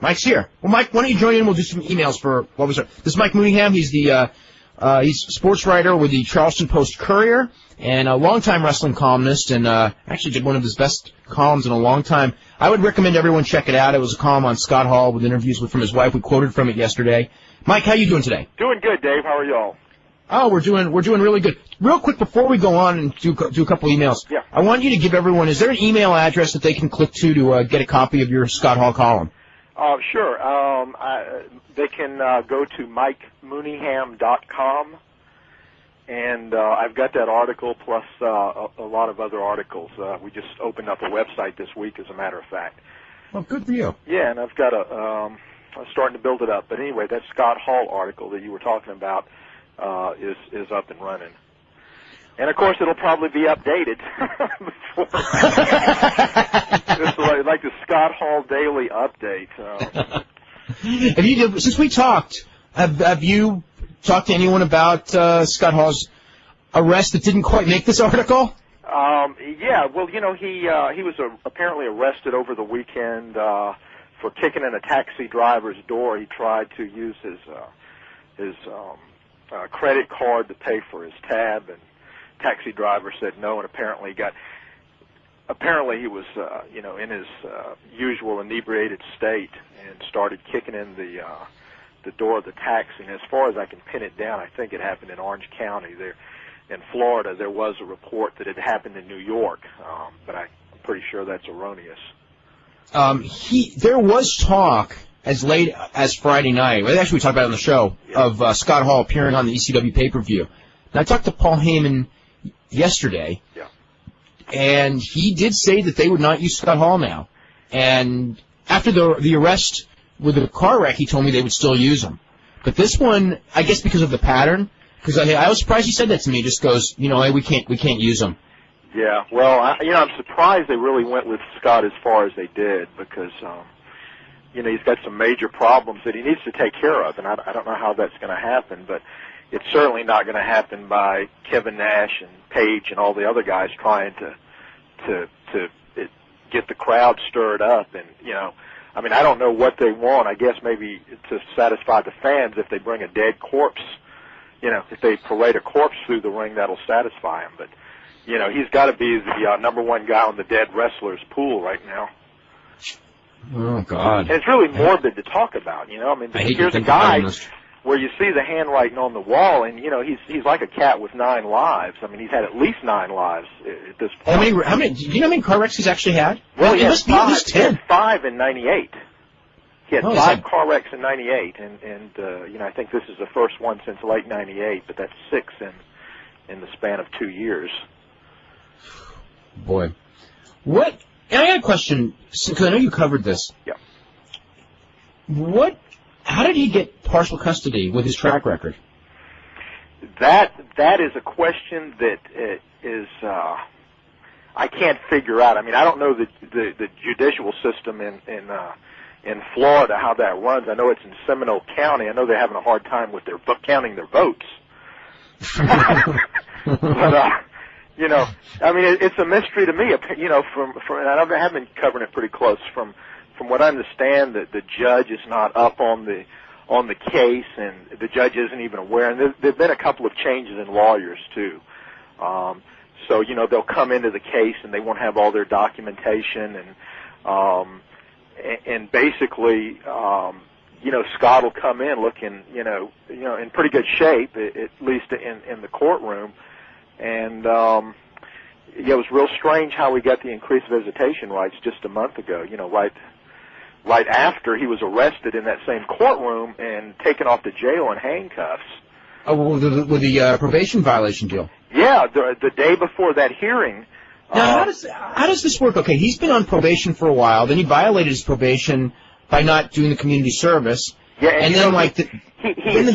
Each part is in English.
Mike's here. Well, Mike, why don't you join in? We'll do some emails for what was it? This is Mike Mooneyham. He's the he's a sports writer with the Charleston Post-Courier and a longtime wrestling columnist, and actually did one of his best columns in a long time. I would recommend everyone check it out. It was a column on Scott Hall with interviews from his wife. We quoted from it yesterday. Mike, how you doing today? Doing good, Dave. How are y'all? Oh, we're doing really good. Real quick, before we go on and do a couple emails, yeah. I want you to give everyone, is there an email address that they can click to get a copy of your Scott Hall column? Sure. They can go to MikeMooneyham.com, and I've got that article plus a lot of other articles. We just opened up a website this week, as a matter of fact. Well, good for you. Yeah, and I've got I'm starting to build it up. But anyway, that Scott Hall article that you were talking about is up and running. And, of course, it'll probably be updated. It's like the Scott Hall Daily Update. Since we talked, have you talked to anyone about Scott Hall's arrest that didn't quite make this article? Yeah, well, he was apparently arrested over the weekend for kicking in a taxi driver's door. He tried to use his credit card to pay for his tab, and taxi driver said no, and apparently he was in his usual inebriated state and started kicking in the door of the taxi. And as far as I can pin it down, I think it happened in Orange County. There in Florida, there was a report that it happened in New York, but I'm pretty sure that's erroneous. There was talk as late as Friday night, actually we talked about it on the show, of Scott Hall appearing on the ECW pay-per-view. And I talked to Paul Heyman yesterday, and he did say that they would not use Scott Hall now. And after the arrest with the car wreck, he told me they would still use him. But this one, I guess because of the pattern, because I was surprised he said that to me. He just goes, hey, we can't use him. Yeah, well, I'm surprised they really went with Scott as far as they did, because he's got some major problems that he needs to take care of, and I don't know how that's going to happen, but it's certainly not going to happen by Kevin Nash and Paige and all the other guys trying to get the crowd stirred up. And, I don't know what they want. I guess maybe to satisfy the fans, if they bring a dead corpse, if they parade a corpse through the ring, that'll satisfy him. But, he's got to be the number one guy on the dead wrestlers pool right now. Oh, God. And it's really morbid to talk about, here's a guy where you see the handwriting on the wall, and, he's like a cat with 9 lives. He's had at least 9 lives at this point. How many, do you know how many car wrecks he's actually had? Well, he must be at least 10. He had 5 in 98. He had 5 car wrecks in 98, and I think this is the first one since late 98, but that's 6 in the span of 2 years. Boy. And I got a question, because I know you covered this. Yeah. How did he get partial custody with his track record? That is a question that is I can't figure out. I don't know the judicial system in Florida, how that runs. I know it's in Seminole County. I know they're having a hard time with counting their votes. But it's a mystery to me. And I have been covering it pretty close. From what I understand, the judge is not up on the case, and the judge isn't even aware. And there've been a couple of changes in lawyers too. So they'll come into the case and they won't have all their documentation, and basically Scott will come in looking in pretty good shape, at least in the courtroom. And it was real strange how we got the increased visitation rights just a month ago. Right after he was arrested in that same courtroom and taken off to jail in handcuffs. Oh, with the probation violation deal. Yeah, the day before that hearing. Now, how does this work? Okay, he's been on probation for a while. Then he violated his probation by not doing the community service. Yeah, and then he had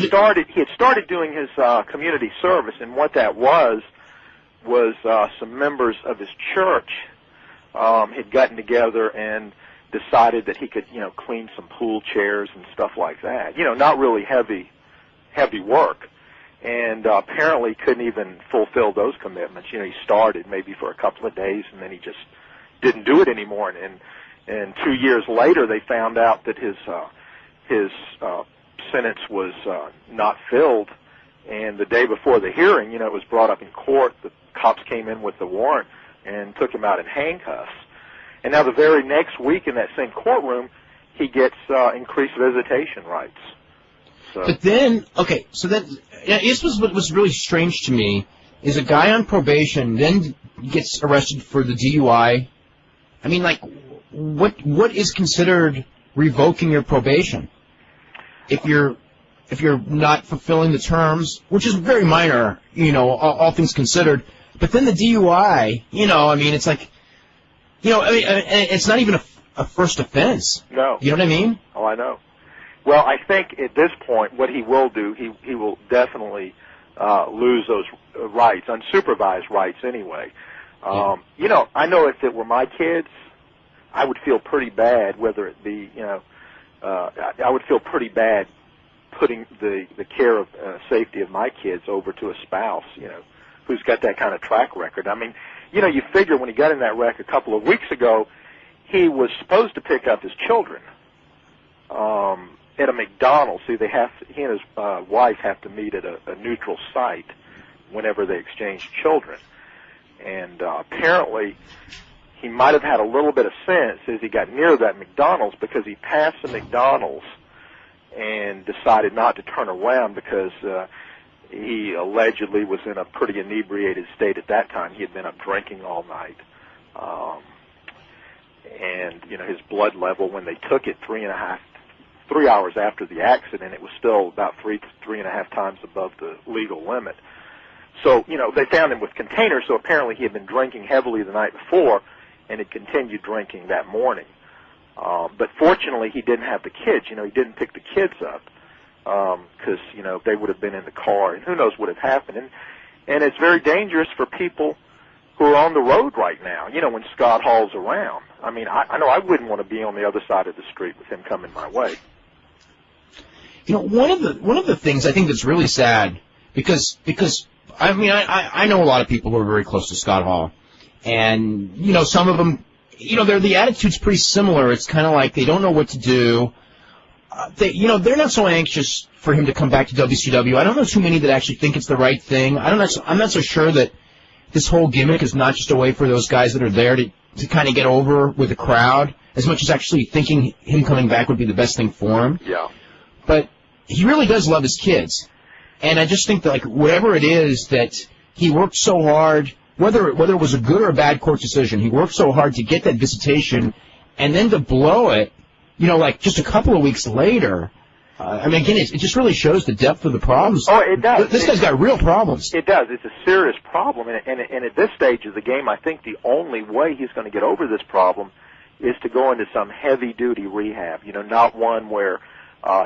started doing his community service, and what that was some members of his church had gotten together and decided that he could, clean some pool chairs and stuff like that. Not really heavy work. And apparently couldn't even fulfill those commitments. He started maybe for a couple of days, and then he just didn't do it anymore. And And 2 years later, they found out that his sentence was not filled. And the day before the hearing, it was brought up in court. The cops came in with the warrant and took him out in handcuffs. And now the very next week in that same courtroom, he gets increased visitation rights. So. But then, okay, so then, this was what was really strange to me, is a guy on probation then gets arrested for the DUI. I mean, like, what is considered revoking your probation? If you're not fulfilling the terms, which is very minor, all things considered. But then the DUI, I mean, it's like, it's not even a first offense. No. You know what I mean? Oh, I know. Well, I think at this point, what he will do, he will definitely lose those rights, unsupervised rights anyway. I know if it were my kids, I would feel pretty bad, whether it be, I would feel pretty bad putting the care of safety of my kids over to a spouse, who's got that kind of track record. I mean, you figure when he got in that wreck a couple of weeks ago, he was supposed to pick up his children at a McDonald's. See, he and his wife have to meet at a neutral site whenever they exchange children. And apparently he might have had a little bit of sense as he got near that McDonald's, because he passed the McDonald's and decided not to turn around because he allegedly was in a pretty inebriated state at that time. He had been up drinking all night. And, his blood level, when they took it 3 hours after the accident, it was still about 3.5 times above the legal limit. So, they found him with containers, so apparently he had been drinking heavily the night before and had continued drinking that morning. But fortunately, he didn't have the kids. He didn't pick the kids up because, they would have been in the car, and who knows what had happened. And it's very dangerous for people who are on the road right now, when Scott Hall's around. I mean, I know I wouldn't want to be on the other side of the street with him coming my way. One of the things I think that's really sad, because I mean, I know a lot of people who are very close to Scott Hall, and, some of them, the attitude's pretty similar. It's kind of like they don't know what to do. They're not so anxious for him to come back to WCW. I don't know too many that actually think it's the right thing. I'm not so sure that this whole gimmick is not just a way for those guys that are there to kind of get over with the crowd, as much as actually thinking him coming back would be the best thing for him. Yeah. But he really does love his kids. And I just think that, like, whatever it is that he worked so hard, whether it was a good or a bad court decision, he worked so hard to get that visitation, and then to blow it, like just a couple of weeks later. I mean, again, it just really shows the depth of the problems. Oh, it does. This guy's got real problems. It does. It's a serious problem. And at this stage of the game, I think the only way he's going to get over this problem is to go into some heavy-duty rehab, not one where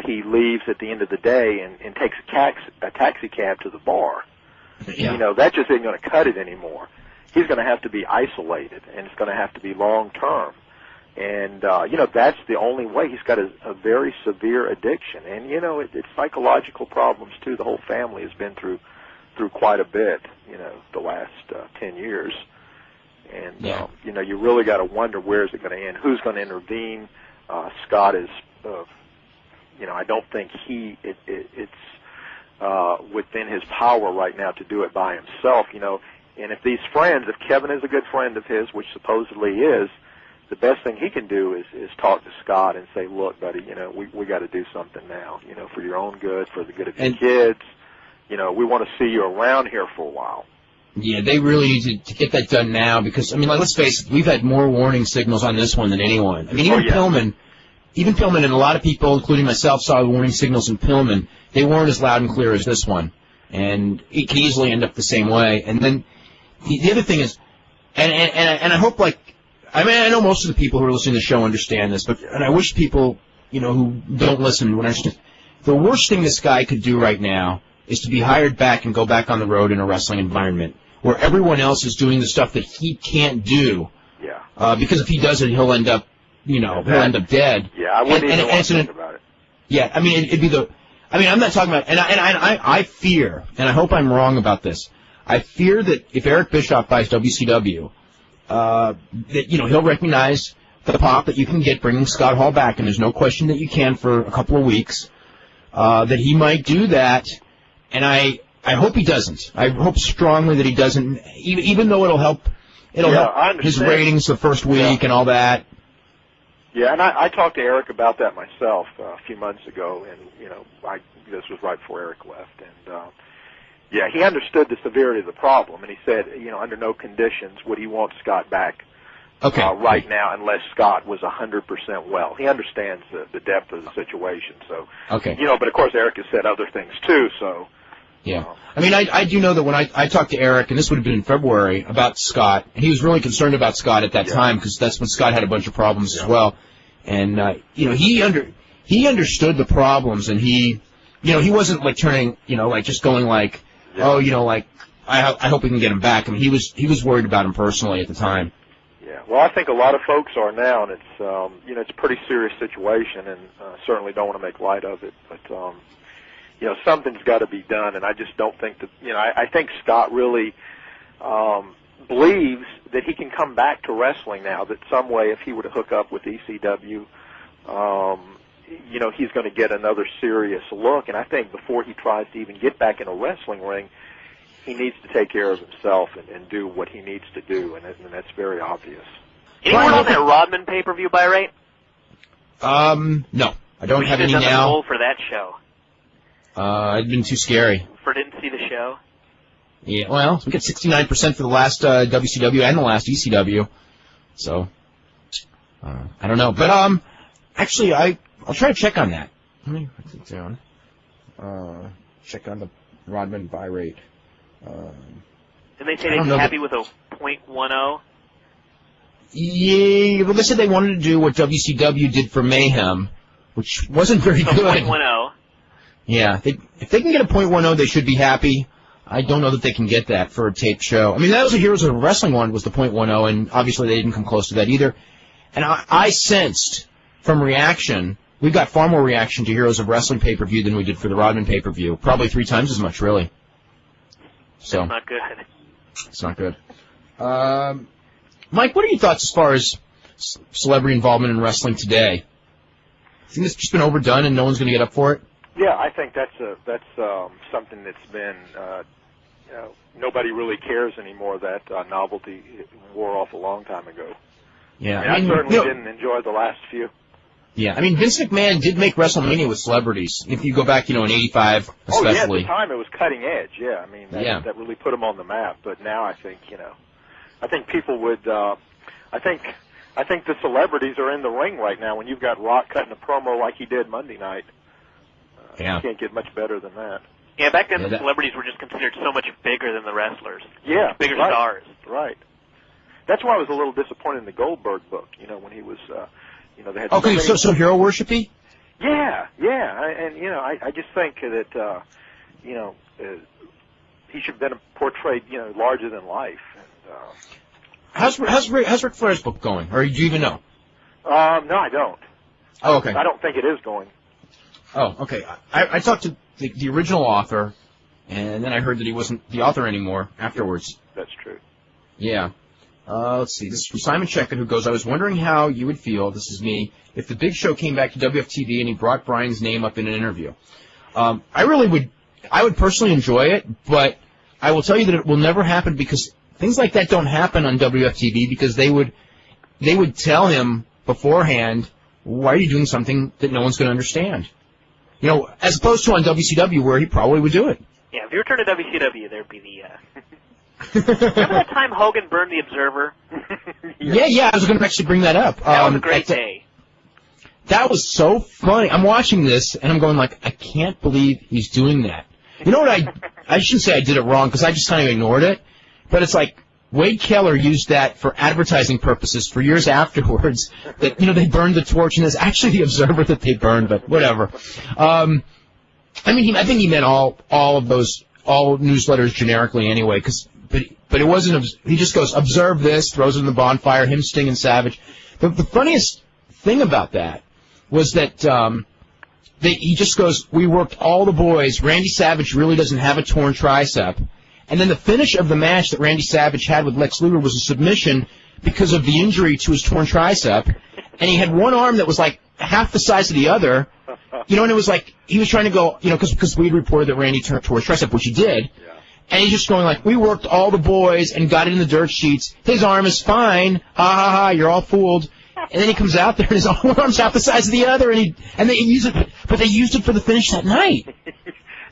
he leaves at the end of the day and takes a taxi cab to the bar. Yeah. That just isn't going to cut it anymore. He's going to have to be isolated, and it's going to have to be long-term. And, that's the only way. He's got a very severe addiction. And, it's psychological problems, too. The whole family has been through quite a bit, the last 10 years. And, yeah. You really got to wonder where is it going to end, who's going to intervene. Scott is, I don't think it's within his power right now to do it by himself, And if these friends, if Kevin is a good friend of his, which supposedly is, the best thing he can do is talk to Scott and say, look, buddy, we got to do something now, for your own good, for the good of your kids. We want to see you around here for a while. Yeah, they really need to get that done now because, I mean, let's face it, we've had more warning signals on this one than anyone. I mean, even Pillman and a lot of people, including myself, saw the warning signals in Pillman. They weren't as loud and clear as this one. And it could easily end up the same way. And then the other thing is, and I hope, I know most of the people who are listening to the show understand this, and I wish people, who don't listen would understand. The worst thing this guy could do right now is to be hired back and go back on the road in a wrestling environment where everyone else is doing the stuff that he can't do. Yeah. Because if he does it, he'll end up, he'll end up dead. Yeah, I wouldn't even want to think about it. Yeah, I mean, it'd be I'm not talking about, and I fear, and I hope I'm wrong about this, I fear that if Eric Bischoff buys WCW, that, he'll recognize the pop that you can get bringing Scott Hall back, and there's no question that you can for a couple of weeks, that he might do that, and I hope he doesn't. I hope strongly that he doesn't, even though it'll help his ratings the first week and all that. Yeah, and I talked to Eric about that myself a few months ago, and, this was right before Eric left, and, he understood the severity of the problem, and he said, under no conditions would he want Scott back right now unless Scott was 100% well. He understands the depth of the situation, so, but of course Eric has said other things too, so. Yeah. I mean, I do know that when I talked to Eric, and this would have been in February, about Scott, and he was really concerned about Scott at that time because that's when Scott had a bunch of problems as well. And, he understood the problems, and he wasn't like turning, just going like, I hope we can get him back. I mean, he was worried about him personally at the time. Yeah. Well, I think a lot of folks are now, and it's, it's a pretty serious situation, and certainly don't want to make light of it, but, something's got to be done, and I just don't think that, I think Scott really believes that he can come back to wrestling now, that some way if he were to hook up with ECW, he's going to get another serious look, and I think before he tries to even get back in a wrestling ring, he needs to take care of himself and do what he needs to do, and that's very obvious. Anyone on that Rodman pay-per-view buy rate? No. I don't have any now. We should have done a goal for that show. It'd been too scary. Didn't see the show? Yeah, well, we got 69% for the last WCW and the last ECW. So, I don't know. But, actually, I'll try to check on that. Let me write it down. Check on the Rodman buy rate. And they say they'd be happy with a .10? Yeah, well, they said they wanted to do what WCW did for Mayhem, which wasn't very good. .10. Yeah, if they can get a .10, they should be happy. I don't know that they can get that for a taped show. I mean, that was a Heroes of Wrestling one, was the .10, and obviously they didn't come close to that either. And I sensed from reaction, we got far more reaction to Heroes of Wrestling pay-per-view than we did for the Rodman pay-per-view. Probably 3 times as much, really. So that's not good. It's not good. Mike, what are your thoughts as far as celebrity involvement in wrestling today? Think it's just been overdone and no one's going to get up for it? Yeah, I think that's something that's been nobody really cares anymore. That novelty wore off a long time ago. Yeah, I certainly didn't enjoy the last few. Yeah, I mean, Vince McMahon did make WrestleMania with celebrities. If you go back, in '85, especially. Oh yeah, at the time it was cutting edge. Yeah, I mean, that really put him on the map. But now I think I think people would. I think the celebrities are in the ring right now. When you've got Rock cutting a promo like he did Monday night. You can't get much better than that. Yeah, back then the celebrities were just considered so much bigger than the wrestlers. Yeah, bigger stars. Right. That's why I was a little disappointed in the Goldberg book. When he was, they had. Okay, so hero worshipy. Yeah, and I just think that he should have been portrayed larger than life. And, how's Ric Flair's book going, or do you even know? No, I don't. Oh, okay. I don't think it is going. Oh, okay. I talked to the original author, and then I heard that he wasn't the author anymore afterwards. That's true. Yeah. Let's see. This is from Simon Checkett, who goes, I was wondering how you would feel, this is me, if the Big Show came back to WFTV and he brought Brian's name up in an interview. I would personally enjoy it, but I will tell you that it will never happen because things like that don't happen on WFTV because they would tell him beforehand, why are you doing something that no one's going to understand? As opposed to on WCW where he probably would do it. Yeah, if you return to WCW, there'd be the... Remember that time Hogan burned the Observer? Yeah, I was going to actually bring that up. That was a great day. That was so funny. I'm watching this, and I'm going like, I can't believe he's doing that. You know what, I shouldn't say I did it wrong, because I just kind of ignored it, but it's like, Wade Keller used that for advertising purposes for years afterwards. That they burned the torch, and it's actually the Observer that they burned, but whatever. I think he meant all newsletters generically anyway. But it wasn't. He just goes, observe this, throws it in the bonfire. Him, Sting, and Savage. The funniest thing about that was that he just goes, we worked all the boys. Randy Savage really doesn't have a torn tricep. And then the finish of the match that Randy Savage had with Lex Luger was a submission because of the injury to his torn tricep. and he had one arm that was like half the size of the other, and it was like he was trying to go, because we'd reported that Randy tore his tricep, which he did, and he's just going like, we worked all the boys and got it in the dirt sheets. His arm is fine. Ha ha ha! You're all fooled. And then he comes out there and his one arm's half the size of the other, and they use it, but they used it for the finish that night.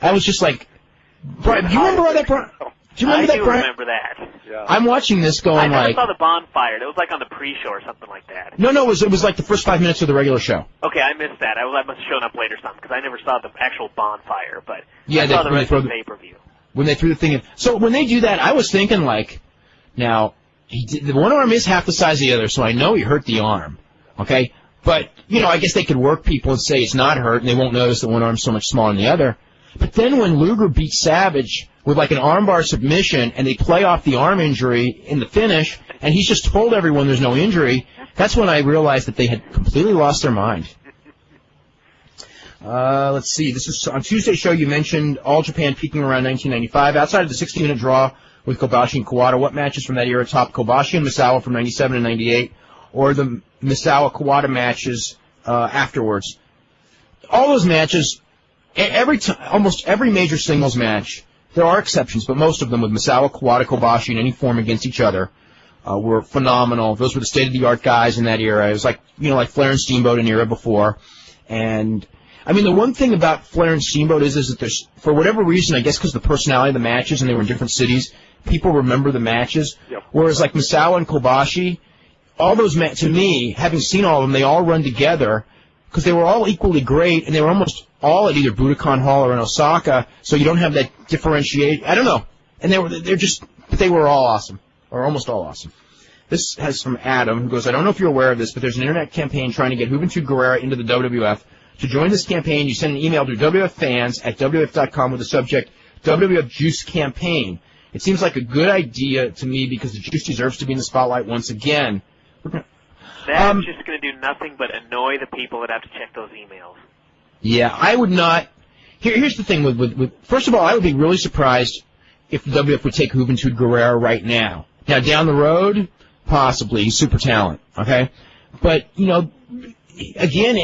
I was just like, Brian, do you remember all that, Brian? Do you remember I remember that. Yeah. I'm watching this going I saw the bonfire. It was like on the pre-show or something like that. No, it was like the first 5 minutes of the regular show. Okay, I missed that. I must have shown up late or something because I never saw the actual bonfire, but yeah, I saw the rest of the pay-per-view. When they threw the thing in. So when they do that, I was thinking like, now, the one arm is half the size of the other, so I know he hurt the arm. Okay? But, I guess they could work people and say it's not hurt and they won't notice that one arm's so much smaller than the other. But then when Luger beat Savage with like an armbar submission and they play off the arm injury in the finish and he's just told everyone there's no injury, that's when I realized that they had completely lost their mind. Let's see. This is on Tuesday's show. You mentioned All Japan peaking around 1995. Outside of the 60-minute draw with Kobashi and Kawada, what matches from that era topped Kobashi and Misawa from 97 and 98, or the Misawa-Kawada matches afterwards? All those matches, almost every major singles match, there are exceptions, but most of them with Misawa, Kawada, Kobashi in any form against each other were phenomenal. Those were the state-of-the-art guys in that era. It was like, like Flair and Steamboat an era before. And, I mean, the one thing about Flair and Steamboat is that there's, for whatever reason, I guess because of the personality of the matches and they were in different cities, people remember the matches. Yep. Whereas like Misawa and Kobashi, all those to me, having seen all of them, they all run together because they were all equally great, and they were almost all at either Budokan Hall or in Osaka, so you don't have that differentiate. I don't know. And they were all awesome, or almost all awesome. This has from Adam, who goes, I don't know if you're aware of this, but there's an internet campaign trying to get Juventud Guerrera into the WWF. To join this campaign, you send an email to WWFfans@WWF.com with the subject, WWF Juice Campaign. It seems like a good idea to me because the Juice deserves to be in the spotlight once again. That's just going to do nothing but annoy the people that have to check those emails. Yeah, I would not. Here's the thing with first of all, I would be really surprised if the WWF would take Juventud Guerrera right now. Now, down the road, possibly. He's super talent, okay? But, again,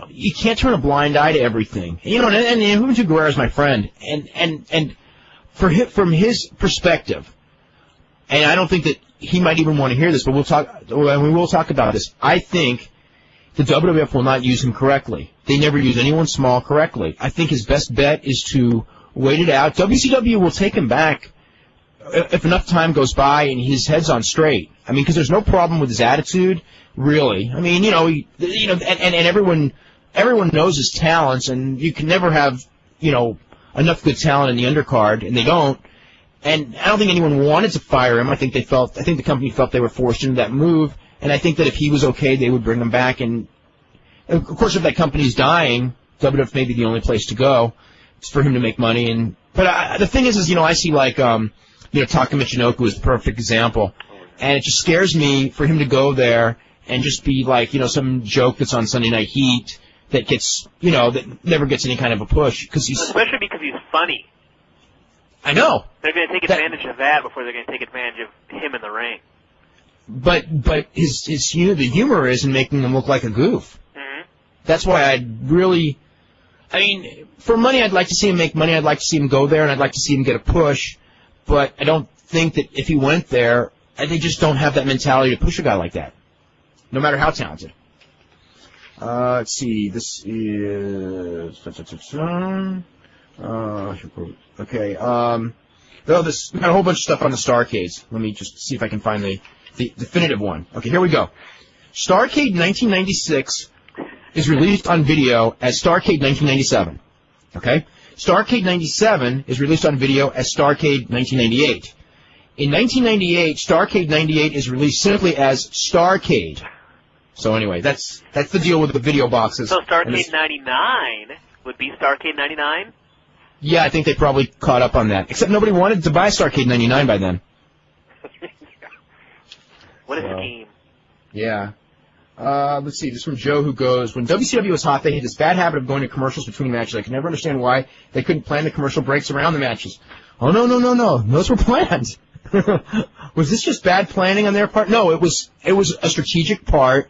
you can't turn a blind eye to everything. And Juventud Guerrera is my friend. And from his perspective, and I don't think that he might even want to hear this, but we will talk about this. I think the WWF will not use him correctly. They never use anyone small correctly. I think his best bet is to wait it out. WCW will take him back if enough time goes by and his head's on straight. I mean, because there's no problem with his attitude, really. I mean, and everyone knows his talents, and you can never have, enough good talent in the undercard, and they don't. And I don't think anyone wanted to fire him. I think the company felt they were forced into that move, and I think that if he was okay, they would bring him back. And of course, if that company's dying, WWF may be the only place to go. It's for him to make money. But the thing is, I see like, Taka Michinoku is a perfect example, and it just scares me for him to go there and just be like, some joke that's on Sunday Night Heat that gets, that never gets any kind of a push especially because he's funny. I know. They're going to take advantage of that before they're going to take advantage of him in the ring. But the humor is in making him look like a goof. Mm-hmm. That's why for money, I'd like to see him make money. I'd like to see him go there, and I'd like to see him get a push. But I don't think that if he went there, they just don't have that mentality to push a guy like that, no matter how talented. Let's see. This is... okay. This got a whole bunch of stuff on the Starcades. Let me just see if I can find the definitive one. Okay, here we go. Starcade 1996 is released on video as Starcade 1997. Okay? Starcade 97 is released on video as Starcade 1998. In 1998, Starcade 98 is released simply as Starcade. So anyway, that's the deal with the video boxes. So Starcade 99 would be Starcade 99? Yeah, I think they probably caught up on that. Except nobody wanted to buy Starcade 99 by then. What a scheme. Yeah. Let's see. This is from Joe, who goes, when WCW was hot, they had this bad habit of going to commercials between matches. I could never understand why they couldn't plan the commercial breaks around the matches. Oh, no. Those were planned. Was this just bad planning on their part? No, it was a strategic part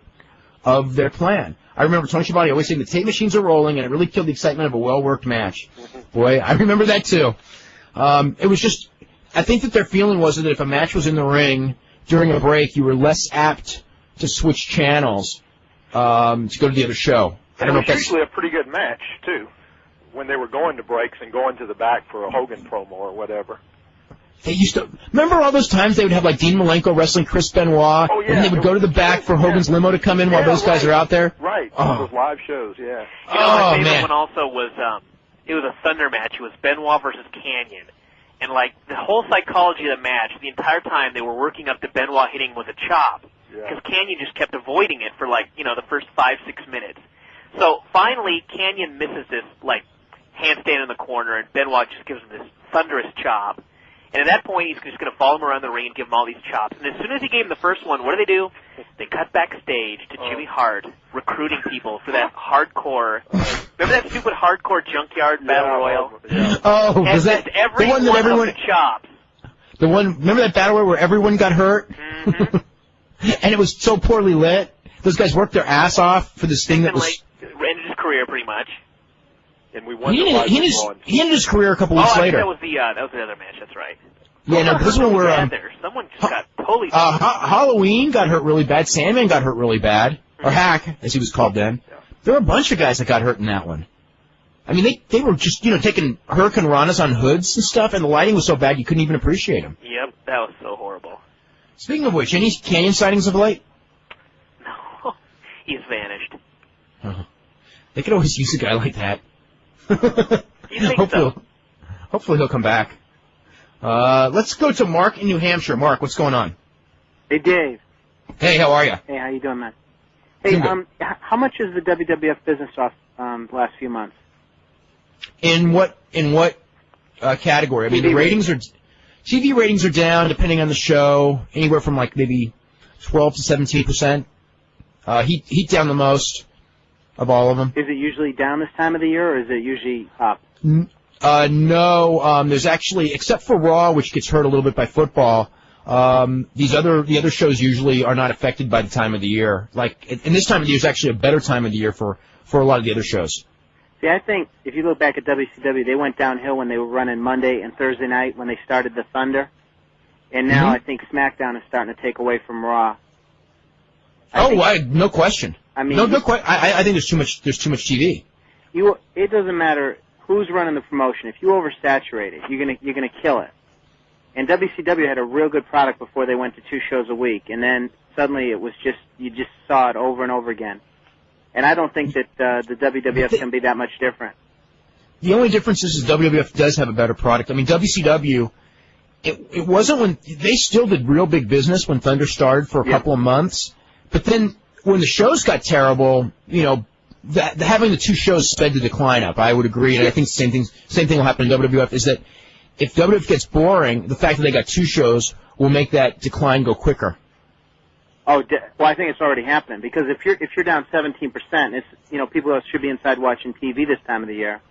of their plan. I remember Tony Schiavone always saying the tape machines are rolling, and it really killed the excitement of a well-worked match. Boy, I remember that too. It was just, I think that their feeling was that if a match was in the ring during a break, you were less apt to switch channels to go to the other show. I don't know if that's usually a pretty good match too, when they were going to breaks and going to the back for a Hogan promo or whatever. They used to remember all those times they would have like Dean Malenko wrestling Chris Benoit, Oh, yeah. and they would go to the back for Hogan's limo to come in while those guys are out there. Right. Oh. Those live shows, yeah. You know, my favorite man. one also was, it was a Thunder match. It was Benoit versus Canyon. And, like, the whole psychology of the match, the entire time they were working up to Benoit hitting with a chop. Because Canyon just kept avoiding it for, like, you know, the first 5-6 minutes. So, finally, Canyon misses this, like, handstand in the corner, and Benoit just gives him this thunderous chop. And at that point, he's just going to follow him around the ring and give him all these chops. And as soon as he gave him the first one, what do? They cut backstage to Jimmy Hart recruiting people for that hardcore. Remember that stupid hardcore junkyard battle royal? Oh, was that every the one that everyone? Of the chops. The one. Remember that battle where everyone got hurt? Mm-hmm. And it was so poorly lit. Those guys worked their ass off for this thing that was. Ended his career pretty much. And we won He ended his career a couple weeks later. That was the other match. That's right. Yeah, no, this one where someone just got totally. Halloween got hurt really bad. Sandman got hurt really bad, or Hack, as he was called then. There were a bunch of guys that got hurt in that one. I mean, they were just taking Hurricane Ranas on hoods and stuff, and the lighting was so bad you couldn't even appreciate them. Yep, that was so horrible. Speaking of which, any Canyon sightings of late? No, he's vanished. They could always use a guy like that. You think so? Hopefully he'll come back. Let's go to Mark in New Hampshire. Mark, what's going on? Hey, Dave. Hey, how are you? Hey, how you doing, man? Hey, how much is the WWF business off the last few months? In what category? I mean, the ratings are TV ratings are down depending on the show, anywhere from like maybe 12 to 17%. Heat down the most of all of them. Is it usually down this time of the year, or is it usually up? No. There's actually, except for Raw, which gets hurt a little bit by football. The other shows usually are not affected by the time of the year. Like, and this time of the year is actually a better time of the year for a lot of the other shows. See, I think if you look back at WCW, they went downhill when they were running Monday and Thursday night when they started the Thunder, and now I think SmackDown is starting to take away from Raw. No question. I mean, I think there's too much TV. It doesn't matter who's running the promotion. If you oversaturate it, you're gonna kill it. And WCW had a real good product before they went to 2 shows a week, and then suddenly it was you just saw it over and over again. And I don't think that the WWF can be that much different. The only difference is WWF does have a better product. I mean, WCW, it wasn't when they still did real big business when Thunder started for a couple of months, but then when the shows got terrible, having the 2 shows sped the decline up. I would agree, and I think the same thing will happen in WWF. Is that if WWF gets boring, the fact that they got 2 shows will make that decline go quicker. Oh, well, I think it's already happening, because if you're down 17%, it's people should be inside watching TV this time of the year.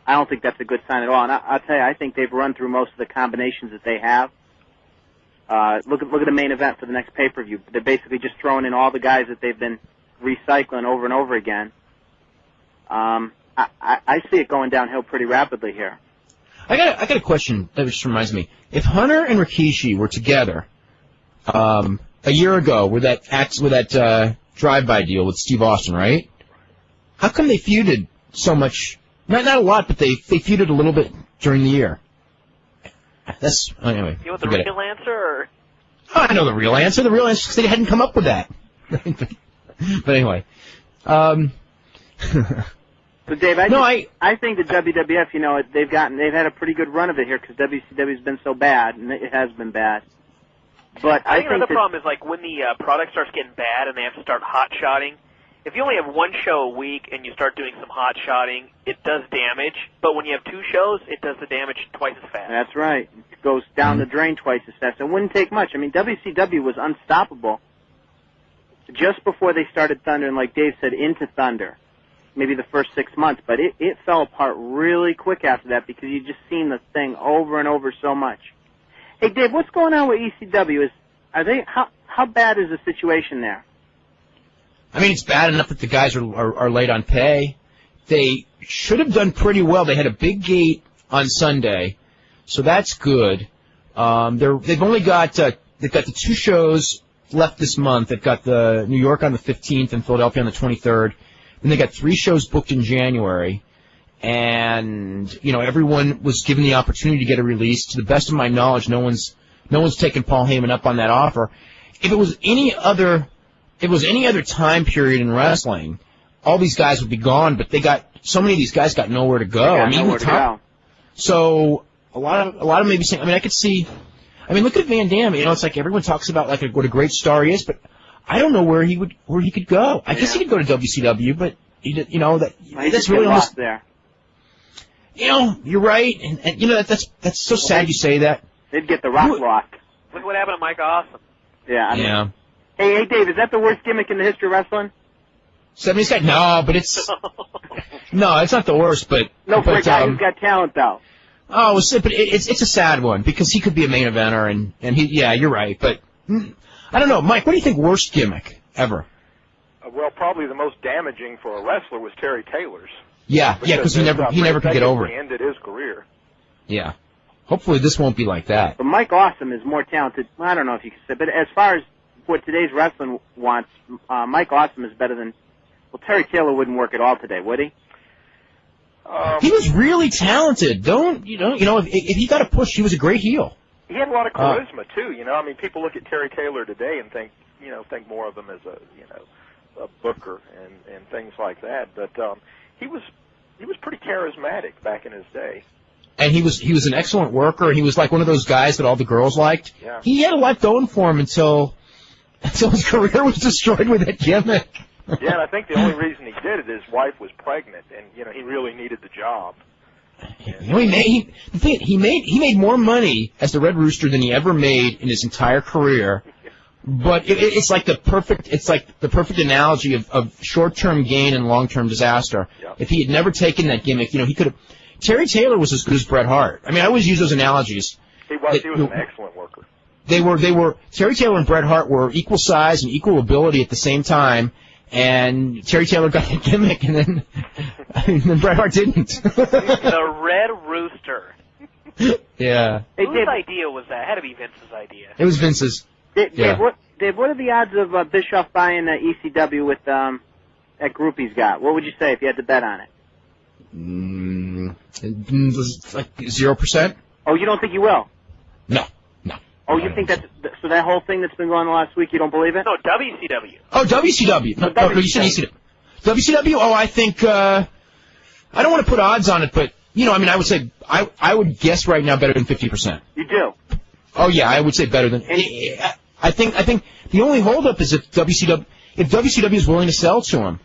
I don't think that's a good sign at all. And I'll tell you, I think they've run through most of the combinations that they have. Look at the main event for the next pay-per-view. They're basically just throwing in all the guys that they've been recycling over and over again. I see it going downhill pretty rapidly here. I got a question that just reminds me. If Hunter and Rikishi were together a year ago with that drive-by deal with Steve Austin, right? How come they feuded so much? Not a lot, but they feuded a little bit during the year. Anyway. You want the real answer? Or? Oh, I know the real answer. The real answer is they hadn't come up with that. But anyway. So Dave, I think the WWF, they've had a pretty good run of it here because WCW's been so bad, and it has been bad. But I think another problem is like when the product starts getting bad and they have to start hot-shotting. If you only have 1 show a week and you start doing some hot-shotting, it does damage. But when you have 2 shows, it does the damage twice as fast. That's right. It goes down the drain twice as fast. It wouldn't take much. I mean, WCW was unstoppable just before they started Thunder, and like Dave said, into Thunder. Maybe the first 6 months, but it fell apart really quick after that because you just seen the thing over and over so much. Hey, Dave, what's going on with ECW? How bad is the situation there? I mean, it's bad enough that the guys are late on pay. They should have done pretty well. They had a big gate on Sunday, so that's good. They've only got they've got the 2 shows left this month. They've got the New York on the 15th and Philadelphia on the 23rd. Then they got 3 shows booked in January. And, everyone was given the opportunity to get a release. To the best of my knowledge, no one's taken Paul Heyman up on that offer. If it was any other time period in wrestling, all these guys would be gone, but so many of these guys got nowhere to go. So a lot of maybe saying, I could see, look at Van Damme, it's like everyone talks about what a great star he is, but I don't know where he could go. I guess he could go to WCW, but that's really almost there. You're right, and that's so sad you say that. They'd get the Rock lock. Look what happened to Mike Awesome. Yeah. Hey, Dave, is that the worst gimmick in the history of wrestling? 70s guy? No, but it's not the worst, but for a guy who's got talent though. Oh, but it's a sad one because he could be a main eventer, and you're right, but I don't know, Mike. What do you think worst gimmick ever? Well, probably the most damaging for a wrestler was Terry Taylor's. Yeah, because he never could get over it. He ended his career. Yeah. Hopefully this won't be like that. But Mike Awesome is more talented. I don't know if you can say, but as far as what today's wrestling wants, Mike Awesome is better than. Well, Terry Taylor wouldn't work at all today, would he? He was really talented. If he got a push, he was a great heel. He had a lot of charisma too. People look at Terry Taylor today and think more of him as a booker and things like that. But he was pretty charismatic back in his day. And he was an excellent worker. He was like one of those guys that all the girls liked. Yeah. He had a lot going for him until his career was destroyed with that gimmick. Yeah, and I think the only reason he did it, his wife was pregnant, and he really needed the job. He made more money as the Red Rooster than he ever made in his entire career. But it's like the perfect analogy of short-term gain and long-term disaster. Yeah. If he had never taken that gimmick, he could have. Terry Taylor was as good as Bret Hart. I always use those analogies. He was an excellent worker. They were Terry Taylor and Bret Hart were equal size and equal ability at the same time. And Terry Taylor got the gimmick, and then Bret Hart didn't. The Red Rooster. Yeah. Whose idea was that? It had to be Vince's idea. It was Vince's. Dave, what are the odds of Bischoff buying ECW with that group he's got? What would you say if you had to bet on it? Like 0%. Oh, you don't think he will? No. Oh, you think that's so? That whole thing that's been going on the last week, you don't believe it? No, WCW. Oh, WCW. No, you said ECW. WCW. Oh, I think I don't want to put odds on it, but I would say I would guess right now better than 50%. You do? Oh yeah, I would say better than. I think the only holdup is if WCW is willing to sell to him.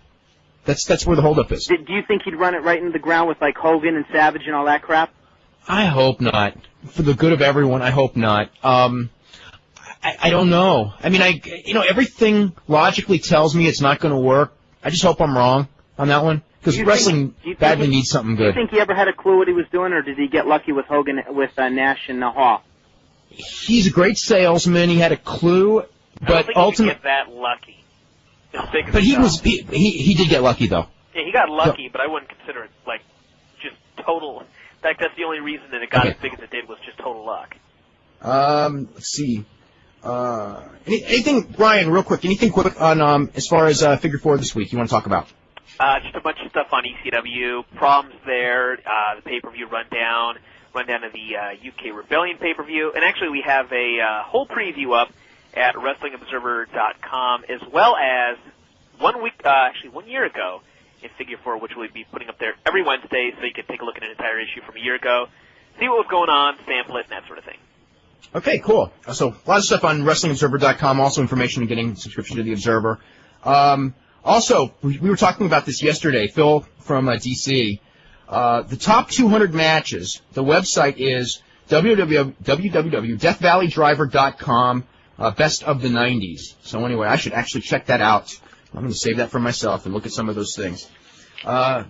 That's where the holdup is. Do you think he'd run it right into the ground with like Hogan and Savage and all that crap? I hope not. For the good of everyone, I hope not. I don't know. Everything logically tells me it's not going to work. I just hope I'm wrong on that one because wrestling badly needs something good. Do you think he ever had a clue what he was doing, or did he get lucky with Hogan, with Nash and Hall? He's a great salesman. He had a clue, but ultimately get that lucky. But he did get lucky though. Yeah, he got lucky, but I wouldn't consider it like just total. In fact, that's the only reason that it got as big as it did was just total luck. Let's see. Anything, Brian, real quick, anything quick on as far as Figure 4 this week you want to talk about? Just a bunch of stuff on ECW, problems there, the pay-per-view rundown of the UK Rebellion pay-per-view, and actually we have a whole preview up at WrestlingObserver.com, as well as 1 year ago in Figure 4, which we'll be putting up there every Wednesday, so you can take a look at an entire issue from a year ago, see what was going on, sample it, and that sort of thing. Okay, cool. So a lot of stuff on WrestlingObserver.com, also information on getting a subscription to the Observer. Also, we were talking about this yesterday, Phil from DC. The top 200 matches, the website is www.deathvalleydriver.com, best of the 90s. So anyway, I should actually check that out. I'm going to save that for myself and look at some of those things.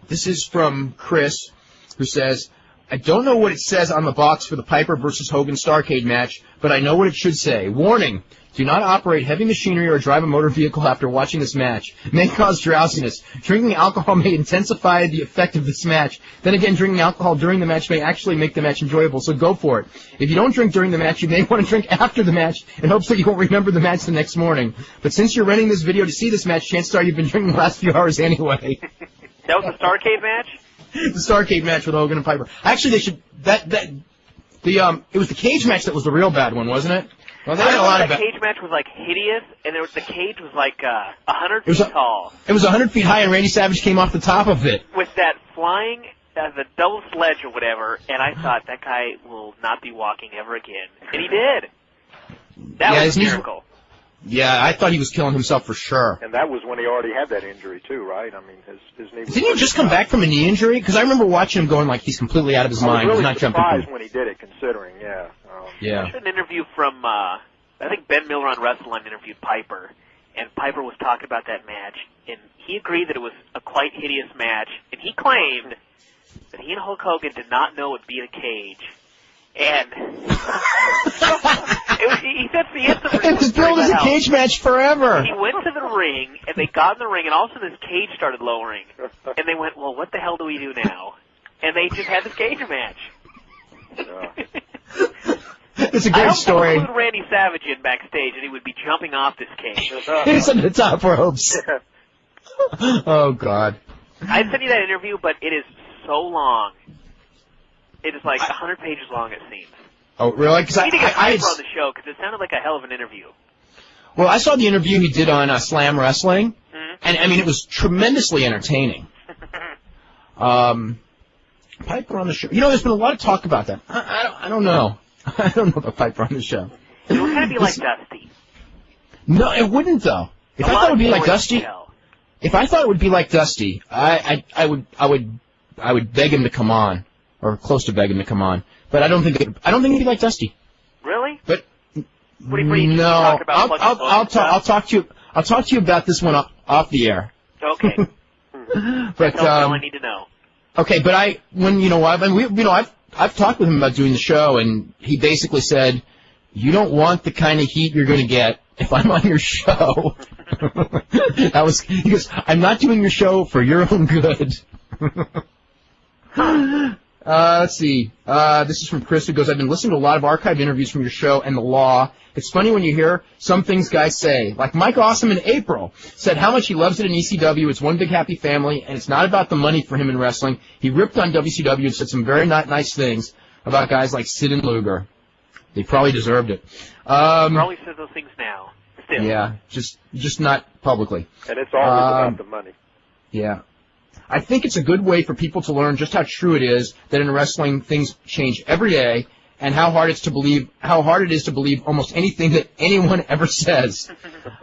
This is from Chris, who says, I don't know what it says on the box for the Piper versus Hogan Starrcade match, but I know what it should say. Warning, Do not operate heavy machinery or drive a motor vehicle after watching this match. May cause drowsiness. Drinking alcohol may intensify the effect of this match. Then again, drinking alcohol during the match may actually make the match enjoyable, so go for it. If you don't drink during the match, you may want to drink after the match in hopes that you won't remember the match the next morning. But since you're renting this video to see this match, chances are you've been drinking the last few hours anyway. That was the Starrcade match? The Starrcade match with Hogan and Piper. Actually, they should, it was the cage match that was the real bad one, wasn't it? Well, they had a lot of the cage match was like hideous, and the cage was like 100 feet tall. It was 100 feet high, and Randy Savage came off the top of it with that flying, the double sledge or whatever. And I thought that guy will not be walking ever again, and he did. That was a miracle. Yeah, I thought he was killing himself for sure. And that was when he already had that injury too, right? I mean, his knee. Didn't he just come back from a knee injury? Because I remember watching him going like he's completely out of his mind. I was really not surprised when he did it, considering, yeah. Yeah. I heard an interview from, I think Ben Miller on WrestleLine interviewed Piper, and Piper was talking about that match, and he agreed that it was a quite hideous match, and he claimed that he and Hulk Hogan did not know it'd be in a cage. And he said the incident it was billed as a cage match forever. He went to the ring, and they got in the ring, and all of a sudden this cage started lowering. And they went, well, what the hell do we do now? And they just had this cage match. It's a great story. I hope they include Randy Savage in backstage, and he would be jumping off this cage. He's on the top ropes. Oh, God. I'd send you that interview, but it is so long. It is like 100 pages long, it seems. Oh, really? Because I need to get Piper on the show, because it sounded like a hell of an interview. Well, I saw the interview he did on Slam Wrestling, and, I mean, it was tremendously entertaining. Piper on the show. You know, there's been a lot of talk about that. I don't know. I don't know about Piper on the show. It would kind of be like Dusty. No, it wouldn't, though. If I thought it would be like Dusty, I would beg him to come on, or close to beg him to come on. But I don't think he'd be like Dusty. Really? But what do you talk about? I'll talk to you about this one off the air. Okay. But that's all I need to know. Okay, but I've talked with him about doing the show, and he basically said, "You don't want the kind of heat you're going to get if I'm on your show." He goes, "I'm not doing your show for your own good." Let's see. This is from Chris, who goes, "I've been listening to a lot of archived interviews from your show and the Law. It's funny when you hear some things guys say. Like Mike Awesome in April said how much he loves it in ECW. It's one big happy family, and it's not about the money for him in wrestling. He ripped on WCW and said some very nice things about guys like Sid and Luger. They probably deserved it." Probably said those things now. Still. Yeah, just not publicly. And it's always about the money. Yeah. I think it's a good way for people to learn just how true it is that in wrestling things change every day, and how hard it is to believe almost anything that anyone ever says.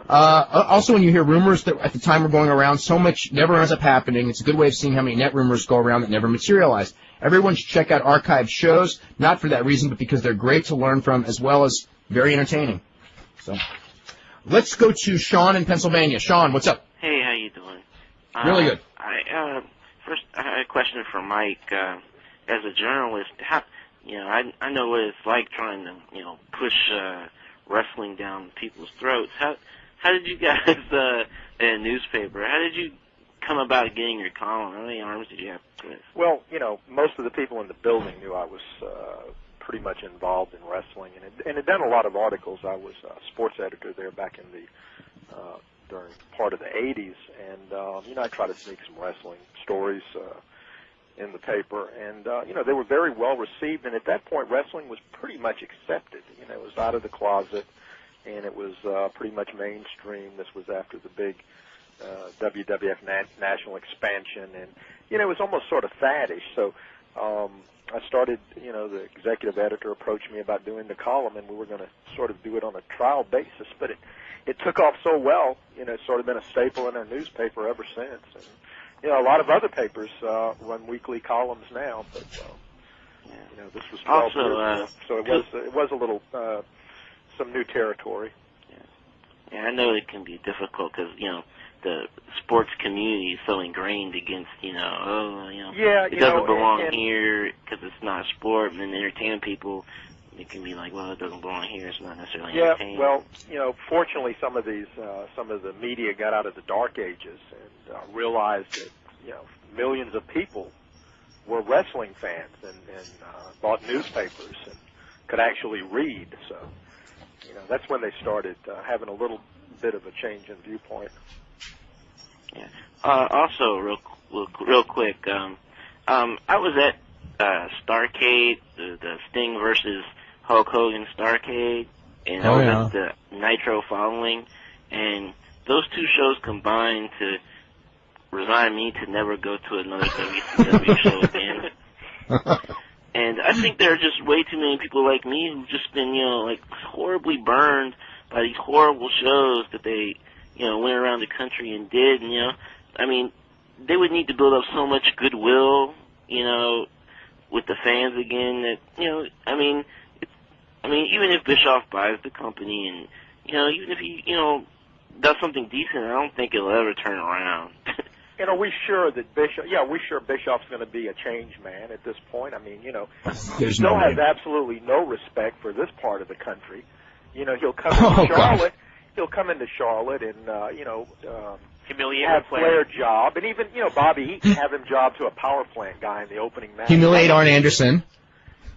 Also, when you hear rumors that at the time were going around, so much never ends up happening. It's a good way of seeing how many net rumors go around that never materialize. Everyone should check out archived shows, not for that reason, but because they're great to learn from, as well as very entertaining. So, let's go to Sean in Pennsylvania. Sean, what's up? Hey, how you doing? Really good. First, I had a question for Mike. As a journalist, I know what it's like trying to, push wrestling down people's throats. How did you guys, in a newspaper, how did you come about getting your column? How many arms did you have to twist? Well, most of the people in the building knew I was pretty much involved in wrestling, and had done a lot of articles. I was a sports editor there back in the during part of the 80s, and I try to sneak some wrestling stories in the paper, and they were very well received, and at that point wrestling was pretty much accepted. It was out of the closet, and it was pretty much mainstream. This was after the big WWF national expansion, and it was almost sort of faddish. So I started, the executive editor approached me about doing the column, and we were going to sort of do it on a trial basis, but it took off so well, it's sort of been a staple in our newspaper ever since. And, a lot of other papers run weekly columns now, but this was 12 years ago, so it was a little some new territory. Yeah, I know it can be difficult because the sports community is so ingrained against it doesn't belong here because it's not a sport, and then entertainment people it can be like, well, it doesn't belong here. It's not necessarily Yeah, entertaining. well, fortunately, some of the media got out of the dark ages and realized that millions of people were wrestling fans and bought newspapers and could actually read. So, that's when they started having a little bit of a change in viewpoint. Yeah. Also, real quick, I was at Starrcade, the Sting versus Hulk Hogan Starrcade, and I was at the Nitro following, and those two shows combined to resign me to never go to another WCW show again. And I think there are just way too many people like me who've just been, horribly burned by these horrible shows that they, went around the country and did. And, I mean, they would need to build up so much goodwill, with the fans again that, even if Bischoff buys the company and, even if he, does something decent, I don't think it'll ever turn around. And are we sure that Bischoff? Yeah, we're sure Bischoff's going to be a change man at this point. I mean, he still has absolutely no respect for this part of the country. He'll come into Charlotte. He'll come into Charlotte and humiliate have Flair job, and even Bobby Eaton have him job to a power plant guy in the opening match. Humiliate Arn Anderson.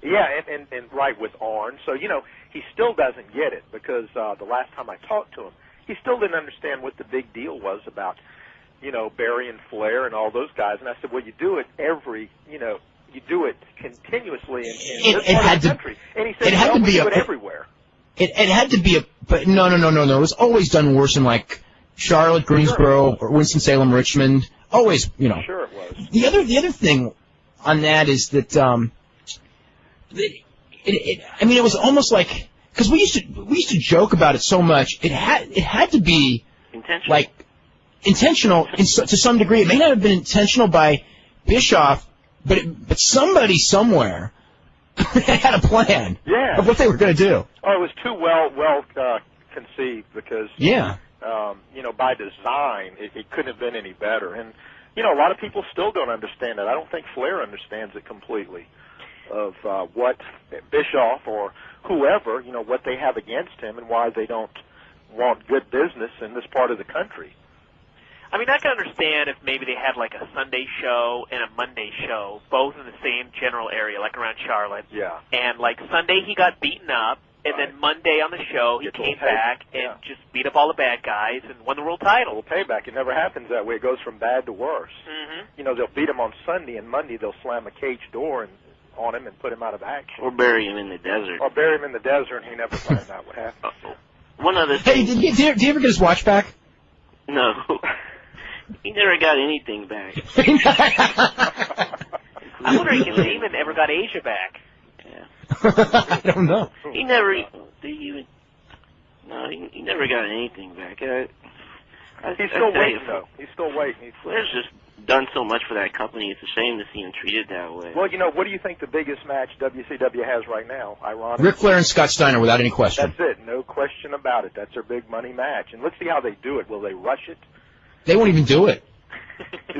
Yeah, and right with Arn. So he still doesn't get it because the last time I talked to him, he still didn't understand what the big deal was about. Barry and Flair and all those guys. And I said, well, you do it you do it continuously in this part of the country. And he said, it had to be do it everywhere. It had to be but no. It was always done worse in like Charlotte, Greensboro, or Winston-Salem, Richmond. Always, Sure it was. The other thing on that is that, it was almost like, because we used to joke about it so much. It had to be intentional to some degree. It may not have been intentional by Bischoff, but somebody somewhere had a plan of what they were going to do. Oh, it was too well conceived because by design it couldn't have been any better. And a lot of people still don't understand it. I don't think Flair understands it completely of what Bischoff or whoever what they have against him and why they don't want good business in this part of the country. I mean, I can understand if maybe they had like a Sunday show and a Monday show, both in the same general area, like around Charlotte. Yeah. And like Sunday he got beaten up, and then Monday on the show he came back and just beat up all the bad guys and won the world title. Well, payback. It never happens that way. It goes from bad to worse. Mm-hmm. They'll beat him on Sunday, and Monday they'll slam a cage door on him and put him out of action. Or bury him in the desert. Or bury him in the desert, and he never finds out what happened. One other thing. Hey, did you ever get his watch back? No. He never got anything back. I'm wondering if he even ever got Asia back. Yeah. I don't know. He never. He never got anything back. He's still waiting, though. He's still waiting. Flair's just done so much for that company. It's a shame to see him treated that way. Well, what do you think the biggest match WCW has right now? Ironically, Ric Flair and Scott Steiner, without any question. That's it. No question about it. That's their big money match. And let's see how they do it. Will they rush it? They won't even do it.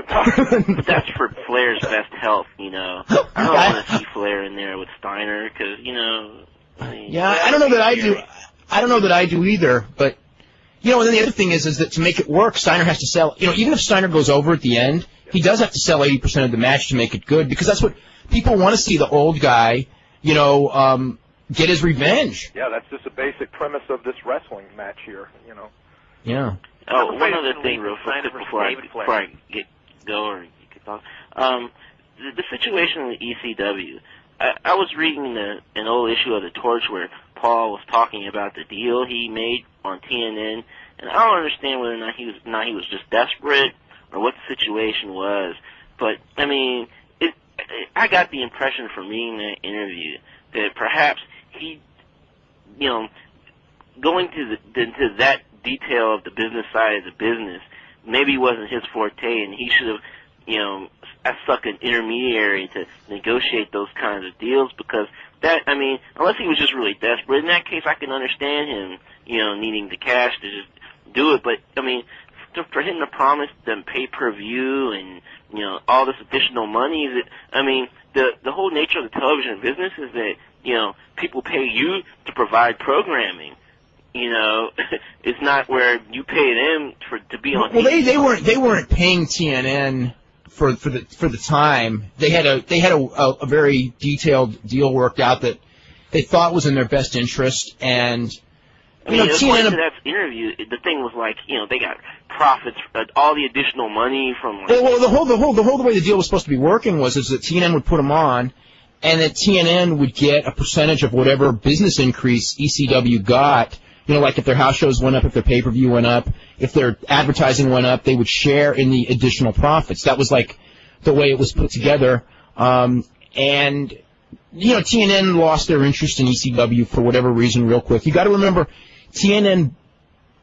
That's for Flair's best health, I don't want to see Flair in there with Steiner because, I don't know that I do. I don't know that I do either, but, and then the other thing is that to make it work, Steiner has to sell, even if Steiner goes over at the end, he does have to sell 80% of the match to make it good because that's what people want to see, the old guy, get his revenge. Yeah, that's just a basic premise of this wrestling match here, Yeah. Oh, one other thing real quick before I go or you can talk. The situation in the ECW. I was reading an old issue of the Torch where Paul was talking about the deal he made on TNN, and I don't understand whether or not he was just desperate or what the situation was. But I mean, I got the impression from reading that interview that perhaps he, going to that detail of the business side of the business maybe wasn't his forte, and he should have, stuck an intermediary to negotiate those kinds of deals because unless he was just really desperate, in that case I can understand him, needing the cash to just do it, but for him to promise them pay-per-view and, all this additional money, the whole nature of the television business is that, people pay you to provide programming. It's not where you pay them to be on. Well, they weren't paying TNN for the time. They had a very detailed deal worked out that they thought was in their best interest, and TNN. To that interview, the thing was like, they got profits, all the additional money from. Well, the whole way the deal was supposed to be working is that TNN would put them on, and that TNN would get a percentage of whatever business increase ECW got. Like if their house shows went up, if their pay-per-view went up, if their advertising went up, they would share in the additional profits. That was like the way it was put together. And TNN lost their interest in ECW for whatever reason real quick. You got to remember, TNN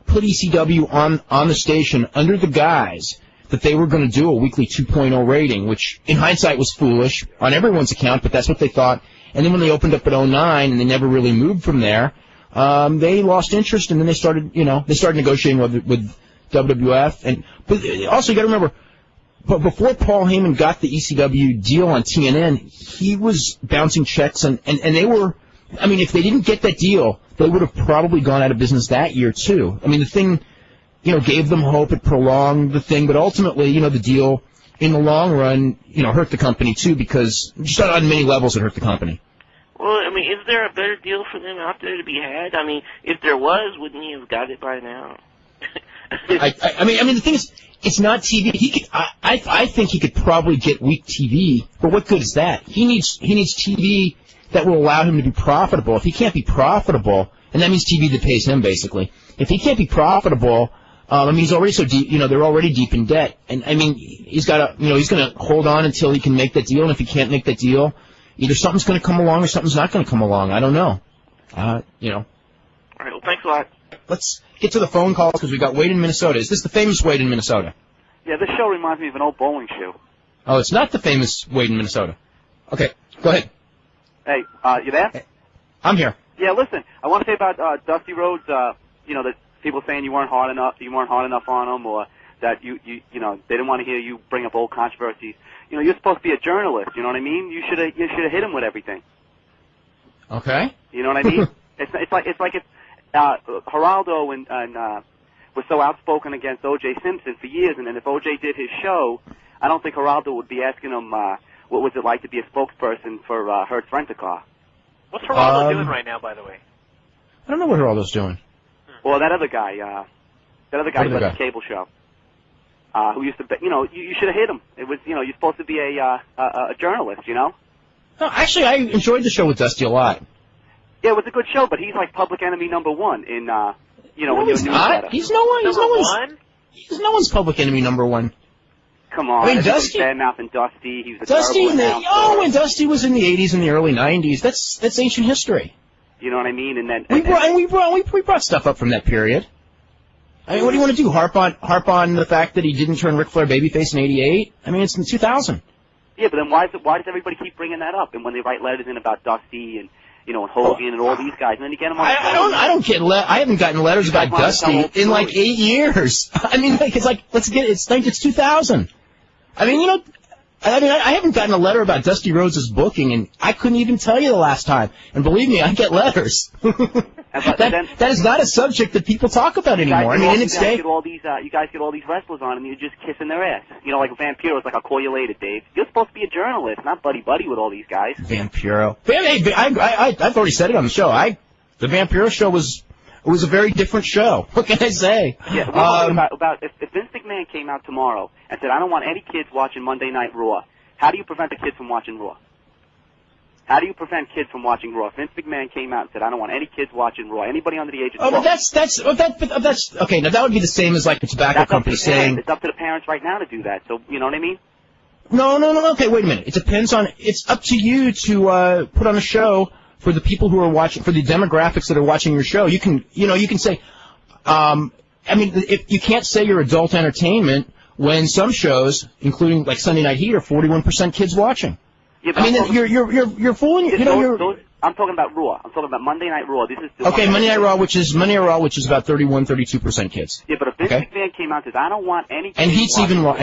put ECW on the station under the guise that they were going to do a weekly 2.0 rating, which in hindsight was foolish on everyone's account, but that's what they thought. And then when they opened up at 09 and they never really moved from there, they lost interest, and then they started negotiating with WWF. But also you got to remember, but before Paul Heyman got the ECW deal on TNN, he was bouncing checks, and they were. I mean, if they didn't get that deal, they would have probably gone out of business that year too. I mean, the thing, gave them hope. It prolonged the thing, but ultimately, the deal in the long run, hurt the company too, because just on many levels it hurt the company. Well, I mean, is there a better deal for them out there to be had? I mean, if there was, wouldn't he have got it by now? I mean, the thing is, it's not TV. I think he could probably get weak TV, but what good is that? He needs TV that will allow him to be profitable. If he can't be profitable, and that means TV that pays him basically. If he can't be profitable, I mean, he's already so deep. They're already deep in debt, and I mean, he's got to, he's going to hold on until he can make that deal. And if he can't make that deal, either something's going to come along or something's not going to come along. I don't know. All right. Well, thanks a lot. Let's get to the phone calls because we got Wade in Minnesota. Is this the famous Wade in Minnesota? Yeah, this show reminds me of an old bowling shoe. Oh, it's not the famous Wade in Minnesota. Okay, go ahead. Hey, you there? Hey, I'm here. Yeah, listen, I want to say about Dusty Rhodes. That people saying you weren't hard enough on him, or that you they didn't want to hear you bring up old controversies. You're supposed to be a journalist. You know what I mean? You should have hit him with everything. Okay. You know what I mean? it's like if Geraldo and was so outspoken against O.J. Simpson for years, and then if O.J. did his show, I don't think Geraldo would be asking him what was it like to be a spokesperson for Hertz Rent-A-Car. What's Geraldo doing right now, by the way? I don't know what Geraldo's doing. Well, that other guy who does the cable show. Who used to, you should have hit him. It was, you're supposed to be a journalist, No, actually, I enjoyed the show with Dusty a lot. Yeah, it was a good show, but he's like public enemy number one in, No, he's not. He's no one's public enemy number one. Come on, I mean, Dusty, bad-mouth and Dusty. He was a Dusty terrible when Dusty was in the 80s and the early 90s, that's ancient history. You know what I mean? And then we brought stuff up from that period. I mean, what do you want to do? Harp on the fact that he didn't turn Ric Flair babyface in '88? I mean, it's in 2000. Yeah, but then why does everybody keep bringing that up? And when they write letters in about Dusty and and Hogan and all these guys, and then you get them on. I don't get. I haven't gotten letters about Dusty in like 8 years. I mean, it's 2000. I mean, I haven't gotten a letter about Dusty Rhodes' booking, and I couldn't even tell you the last time. And believe me, I get letters. That is not a subject that people talk about anymore. I mean, in its day, you guys get all these wrestlers on, and you're just kissing their ass. Like Vampiro's like, I'll call you later, Dave. You're supposed to be a journalist, not buddy-buddy with all these guys. Vampiro. I've already said it on the show. The Vampiro show was a very different show. What can I say? Yeah, we're about if Vince McMahon came out tomorrow and said, I don't want any kids watching Monday Night Raw, how do you prevent the kids from watching Raw? How do you prevent kids from watching Raw? If Vince McMahon came out and said, I don't want any kids watching Raw, anybody under the age of 12. But that's okay. Now that would be the same as like a tobacco company saying it's up to the parents right now to do that. So you know what I mean? No. Okay, wait a minute. It's up to you to put on a show for the people who are watching, for the demographics that are watching your show. You can say, if you can't say you're adult entertainment when some shows, including like Sunday Night Heat, are 41% kids watching. Yeah, I mean, you're fooling. I'm talking about Raw. I'm talking about Monday Night Raw. This is Monday Night Raw, which is about 32% kids. Yeah, but if Vince McMahon came out and says, I don't want any kids and Heat's even Raw.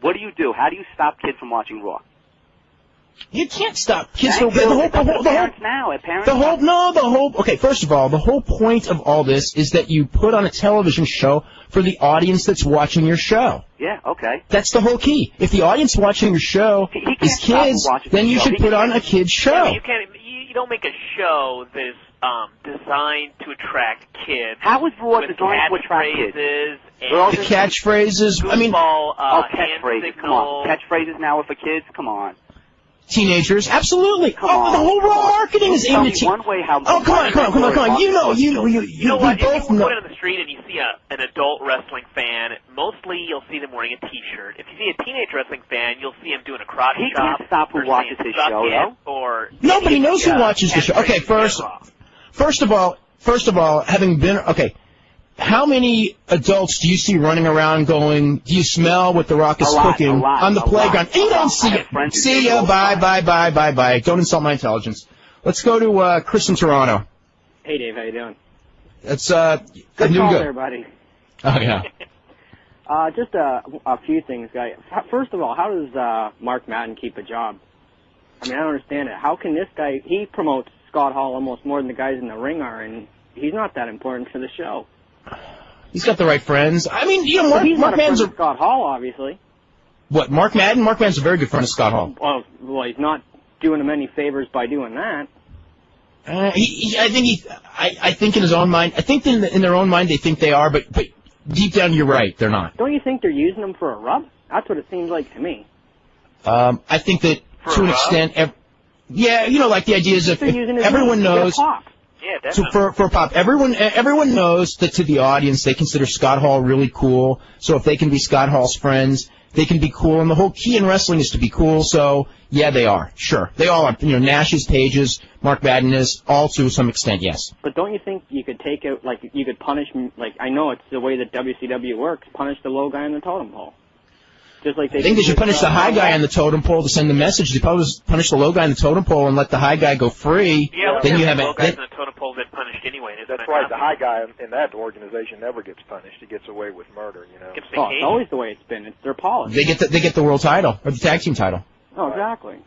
What do you do? How do you stop kids from watching Raw? You can't stop kids from Okay, first of all, the whole point of all this is that you put on a television show for the audience that's watching your show. Yeah, okay. That's the whole key. If the audience watching your show is kids, then you should put on a kid's show. Yeah, you don't make a show that is designed to attract kids. How is Raw designed to attract kids? The catchphrases. I mean, catchphrases. Come on, catchphrases now are for kids. Come on. Teenagers, absolutely. The whole Raw marketing is aimed at teenagers. One way how. Oh, come on. You know what? If you both know. put it on the street and you see an adult wrestling fan, mostly you'll see them wearing a T-shirt. If you see a teenage wrestling fan, you'll see him doing a crotch chop. He can't stop who watches his show, though. Nobody knows who watches the show. Okay, first of all, having been how many adults do you see running around going, do you smell what The Rock is cooking on the playground? You don't see it. See ya, bye. Don't insult my intelligence. Let's go to Chris in Toronto. Hey, Dave, how you doing? It's good call there, buddy. Oh, yeah. Just a few things, guy. First of all, how does Mark Madden keep a job? I mean, I don't understand it. How can this guy, he promotes Scott Hall almost more than the guys in the ring are, and he's not that important for the show. He's got the right friends. I mean, Mark Madden's Scott Hall, obviously. What, Mark Madden? Mark Madden's a very good friend of Scott Hall. Well, he's not doing him any favors by doing that. I think in his own mind, I think in their own mind they think they are, but deep down you're right, they're not. Don't you think they're using him for a rub? That's what it seems like to me. I think that to an extent, like the idea is if everyone knows. Yeah, definitely. So for pop, everyone knows that to the audience they consider Scott Hall really cool. So if they can be Scott Hall's friends, they can be cool. And the whole key in wrestling is to be cool. So yeah, they are. Sure, they all are. Nash's pages, Mark Madden is, all to some extent, yes. But don't you think you could take out, you could punish, I know it's the way that WCW works, punish the low guy on the totem pole. Just like I think they should punish the high guy on the totem pole to send the message. They probably punish the low guy on the totem pole and let the high guy go free. Yeah, then you have the low guys on the totem pole get punished anyway. That's right. The high guy in that organization never gets punished. He gets away with murder. It's always the way it's been. It's their policy. They get the world title or the tag team title. Oh, exactly.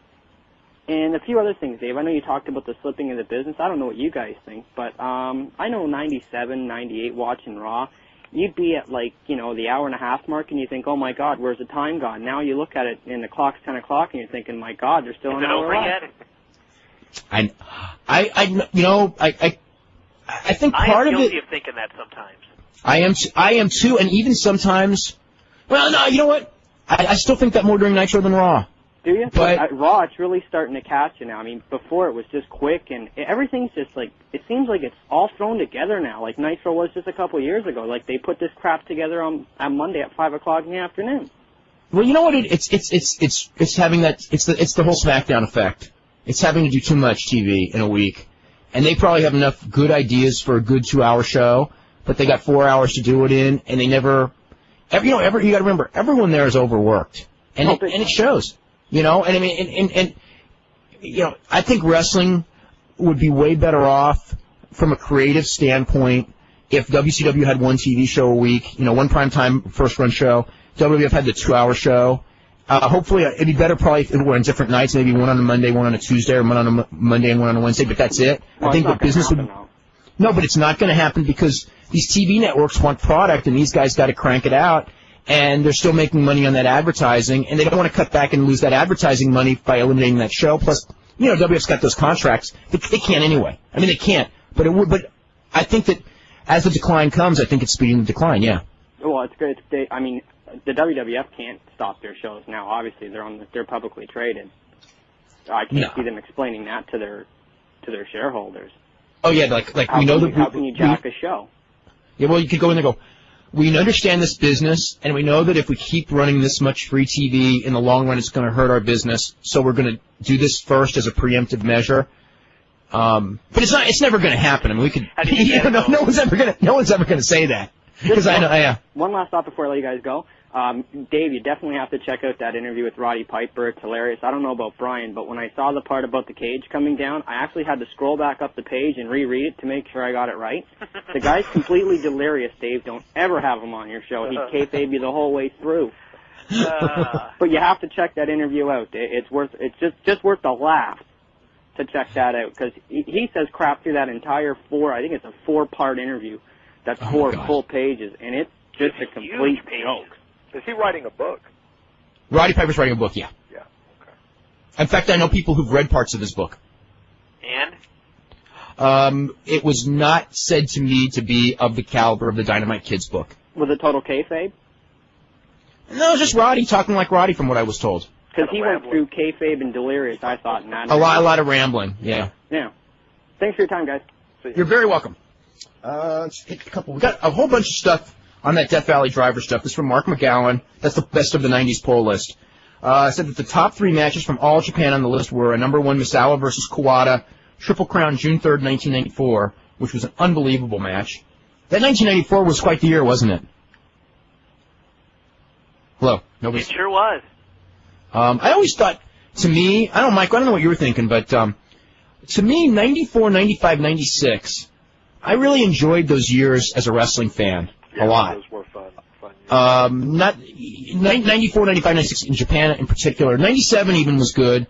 And a few other things, Dave. I know you talked about the slipping into business. I don't know what you guys think, but I know 97, 98 watching Raw. You'd be at the hour and a half mark, and you think, oh my God, where's the time gone? Now you look at it, and the clock's 10 o'clock, and you're thinking, my God, there's still an hour left. I think part of it. I'm guilty of thinking that sometimes. I am too, and even sometimes. Well, no, you know what? I still think that more during Nitro than Raw. Do you? But Raw, it's really starting to catch you now. I mean, before it was just quick, and everything's just it seems like it's all thrown together now, like Nitro was just a couple of years ago. Like they put this crap together on Monday at 5 o'clock in the afternoon. Well, you know what? It's having that. It's the whole SmackDown effect. It's having to do too much TV in a week, and they probably have enough good ideas for a good 2-hour show, but they got 4 hours to do it in, and they never. You got to remember, everyone there is overworked, and it shows. And I mean, I think wrestling would be way better off from a creative standpoint if WCW had one TV show a week, one primetime first-run show. WWF had the 2-hour show. Hopefully, it'd be better probably if it were on different nights, maybe one on a Monday, one on a Tuesday, or one on a Monday and one on a Wednesday, but that's it. Well, I think the business would. No, but it's not going to happen because these TV networks want product, and these guys got to crank it out. And they're still making money on that advertising, and they don't want to cut back and lose that advertising money by eliminating that show. Plus, WWF's got those contracts. They can't anyway. I mean, they can't. But it would. But I think that as the decline comes, I think it's speeding the decline. Yeah. Well, it's good. The WWF can't stop their shows now. Obviously, they're publicly traded. I can't see them explaining that to their shareholders. Oh yeah, we know that. How can you jack a show? Yeah, well, you could go in there and go. We understand this business, and we know that if we keep running this much free TV, in the long run, it's going to hurt our business. So we're going to do this first as a preemptive measure. But it's never going to happen. I mean, we could. No one's ever going to say that. Because I know. Yeah. One last thought before I let you guys go. Dave, you definitely have to check out that interview with Roddy Piper. It's hilarious. I don't know about Brian, but when I saw the part about the cage coming down, I actually had to scroll back up the page and reread it to make sure I got it right. The guy's completely delirious, Dave. Don't ever have him on your show. He'd kayfabe you the whole way through. But you have to check that interview out. It's just worth the laugh to check that out, because he says crap through that entire I think it's a 4-part interview. That's 4 full pages, and it's just a complete joke. Is he writing a book? Roddy Piper's writing a book, yeah. Yeah. Okay. In fact, I know people who've read parts of his book. And? It was not said to me to be of the caliber of the Dynamite Kids book. Was it total kayfabe? No, it was just Roddy talking like Roddy, from what I was told. Because he went through kayfabe and delirious, I thought. A lot of rambling, yeah. Yeah. Thanks for your time, guys. You're very welcome. Let's hit a couple. We got a whole bunch of stuff on that Death Valley driver stuff. This is from Mark McGowan. That's the best of the 90s poll list. Said that the top 3 matches from All Japan on the list were number 1, Misawa versus Kawada, Triple Crown, June 3rd, 1994, which was an unbelievable match. That 1994 was quite the year, wasn't it? Hello? Nobody. It sure was. I always thought, to me, I don't know what you were thinking, but to me, 94, 95, 96, I really enjoyed those years as a wrestling fan a lot. Those were fun not 94, 95, 96 in Japan in particular. 97 even was good.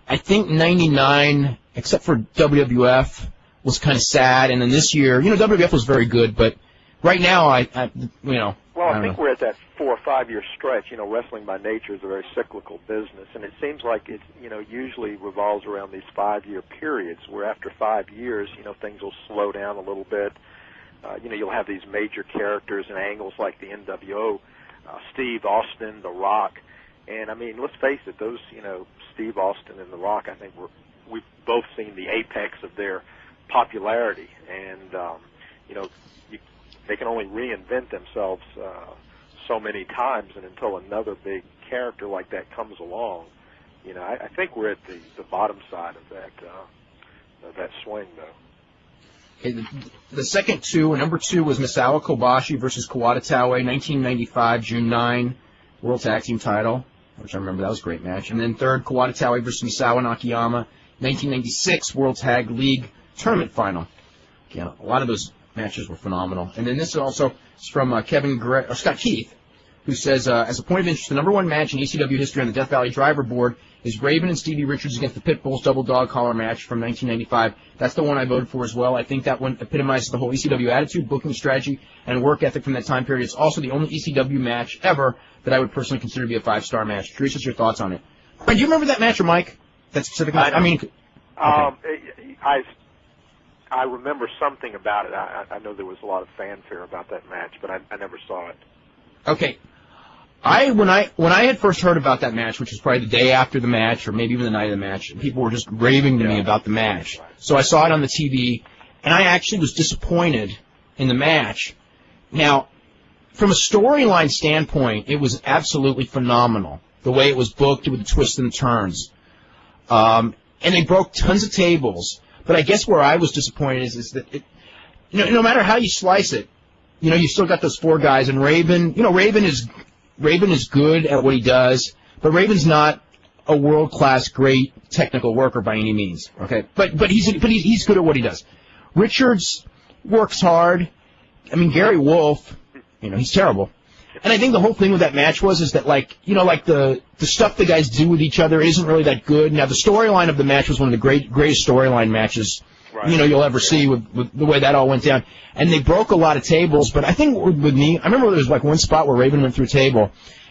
I think 99, except for WWF, was kind of sad. And then this year, WWF was very good, but right now, I think we're at that 4 or 5 year stretch. Wrestling by nature is a very cyclical business, and it seems like it, usually revolves around these 5-year periods where after 5 years, things will slow down a little bit. You'll have these major characters and angles like the NWO, Steve Austin, The Rock, and I mean, let's face it, those, Steve Austin and The Rock, I think we've both seen the apex of their popularity, and they can only reinvent themselves so many times, and until another big character like that comes along, I think we're at the bottom side of that swing, though. The second 2, number 2 was Misawa Kobashi versus Kawada Taue, 1995, June 9, World Tag Team title, which I remember, that was a great match. And then third, Kawada Taue versus Misawa Nakayama, 1996, World Tag League Tournament final. Yeah, a lot of those matches were phenomenal. And then this is also from Scott Keith, who says, as a point of interest, the number 1 match in ECW history on the Death Valley Driver board is Raven and Stevie Richards against the Pitbulls double dog collar match from 1995. That's the one I voted for as well. I think that one epitomizes the whole ECW attitude, booking strategy, and work ethic from that time period. It's also the only ECW match ever that I would personally consider to be a 5-star match. Curious, what's your thoughts on it? Do you remember that match, or Mike? That specific match? Okay. I remember something about it. I know there was a lot of fanfare about that match, but I never saw it. Okay. When I had first heard about that match, which was probably the day after the match, or maybe even the night of the match, people were just raving to me about the match. So I saw it on the TV, and I actually was disappointed in the match. Now, from a storyline standpoint, it was absolutely phenomenal, the way it was booked with the twists and turns. And they broke tons of tables. But I guess where I was disappointed is that no matter how you slice it, you still got those 4 guys, and Raven is good at what he does, but Raven's not a world-class, great technical worker by any means. Okay, but he's good at what he does. Richards works hard. I mean, Gary Wolf, he's terrible. And I think the whole thing with that match is that the stuff the guys do with each other isn't really that good. Now, the storyline of the match was one of the greatest storyline matches you'll ever see with the way that all went down. And they broke a lot of tables, but I think with me, I remember there was one spot where Raven went through a table,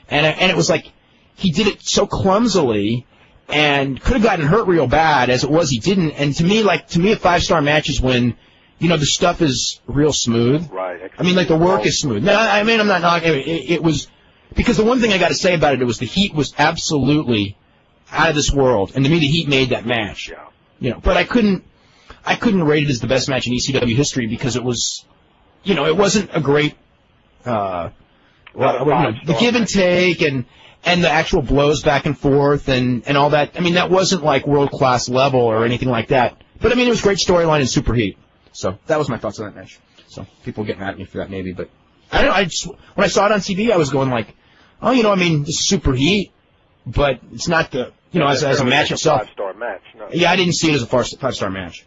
and it was like he did it so clumsily and could have gotten hurt real bad. As it was, he didn't. And to me, a 5-star match is when the stuff is real smooth. Right. I mean, the work is smooth. No, I mean, I'm not knocking it. It was, because the one thing I got to say about it was the heat was absolutely out of this world, and to me, the heat made that match. Yeah. But I couldn't rate it as the best match in ECW history because it was, it wasn't a great, the give and take and the actual blows back and forth and all that. I mean, that wasn't like world-class level or anything like that. But I mean, it was great storyline and super heat. So that was my thoughts on that match. So people get mad at me for that maybe, but I don't know. When I saw it on TV, I was going like, oh, this is super heat, but it's not the, as a match itself. 5-star match. No. Yeah, I didn't see it as a 5-star match.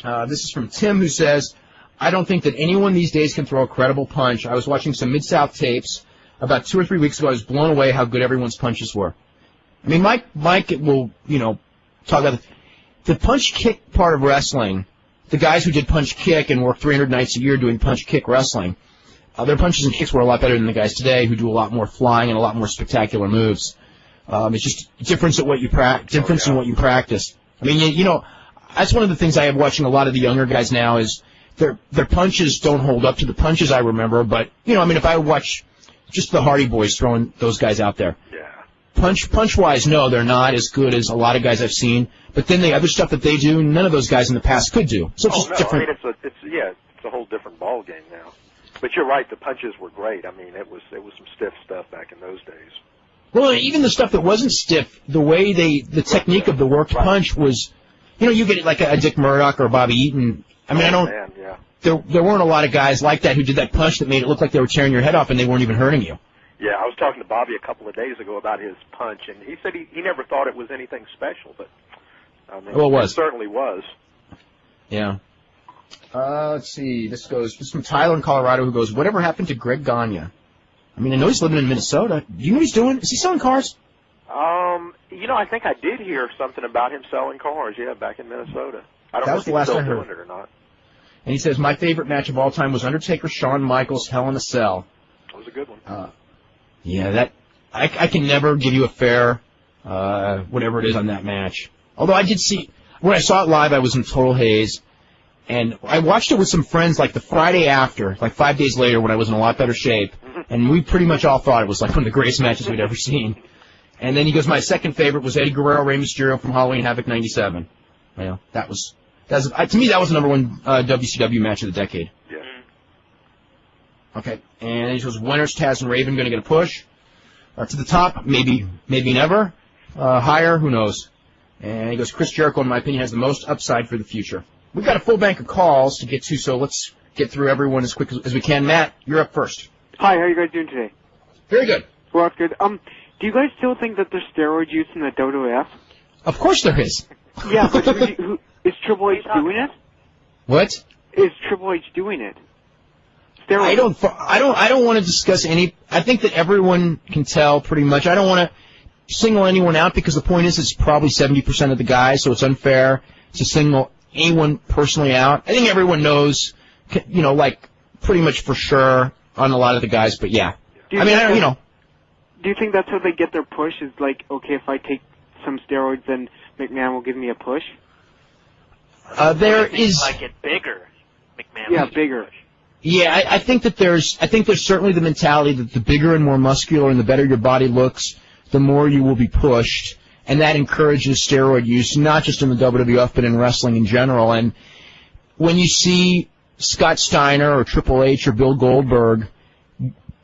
This is from Tim, who says, I don't think that anyone these days can throw a credible punch. I was watching some Mid-South tapes about 2 or 3 weeks ago, I was blown away how good everyone's punches were. I mean, Mike will, talk about the punch-kick part of wrestling. The guys who did punch-kick and work 300 nights a year doing punch-kick wrestling, their punches and kicks were a lot better than the guys today who do a lot more flying and a lot more spectacular moves. It's just difference in what you practice. I mean, that's one of the things I have watching a lot of the younger guys now is their punches don't hold up to the punches I remember. But if I watch just the Hardy Boys throwing those guys out there, punch wise, no, they're not as good as a lot of guys I've seen. But then the other stuff that they do, none of those guys in the past could do. So it's just different. I mean, it's a whole different ball game now. But you're right, the punches were great. I mean, it was some stiff stuff back in those days. Well, even the stuff that wasn't stiff, the way the technique of the worked punch was, you get it like a Dick Murdoch or Bobby Eaton. I mean, there weren't a lot of guys like that who did that punch that made it look like they were tearing your head off and they weren't even hurting you. Yeah, I was talking to Bobby a couple of days ago about his punch, and he said he never thought it was anything special, but I mean, it was. It certainly was. Yeah. Let's see. This is from Tyler in Colorado, who goes, "Whatever happened to Greg Gagne?" I mean, I know he's living in Minnesota. Do you know what he's doing? Is he selling cars? I think I did hear something about him selling cars. Yeah, back in Minnesota. I don't know if he's still doing it or not. And he says, "My favorite match of all time was Undertaker, Shawn Michaels, Hell in a Cell." That was a good one. I can never give you a fair whatever it is on that match. Although I did see when I saw it live, I was in total haze. And I watched it with some friends like the Friday after, like 5 days later when I was in a lot better shape. And we pretty much all thought it was like one of the greatest matches we'd ever seen. And then he goes, "My second favorite was Eddie Guerrero, Rey Mysterio from Halloween Havoc 97. Well, that was to me, that was the number one WCW match of the decade. Yeah. Okay. And he goes, "Winners, Taz and Raven going to get a push. To the top, maybe never. Higher, who knows?" And he goes, "Chris Jericho, in my opinion, has the most upside for the future." We've got a full bank of calls to get to, so let's get through everyone as quick as we can. Matt, you're up first. Hi, how are you guys doing today? Very good. Well, that's good. Do you guys still think that there's steroid use in the WWF? Of course there is. Yeah, but is Triple H doing it? What? Is Triple H doing it? Steroids. I don't want to discuss any. I think that everyone can tell pretty much. I don't want to single anyone out because the point is it's probably 70% of the guys, so it's unfair to single anyone personally out. I think everyone knows, like pretty much for sure on a lot of the guys, but yeah. Do you think that's how they get their push? Is like, okay, if I take some steroids, then McMahon will give me a push? There is like it bigger. McMahon. Yeah, bigger. Yeah, I think there's certainly the mentality that the bigger and more muscular and the better your body looks, the more you will be pushed. And that encourages steroid use, not just in the WWF, but in wrestling in general. And when you see Scott Steiner or Triple H or Bill Goldberg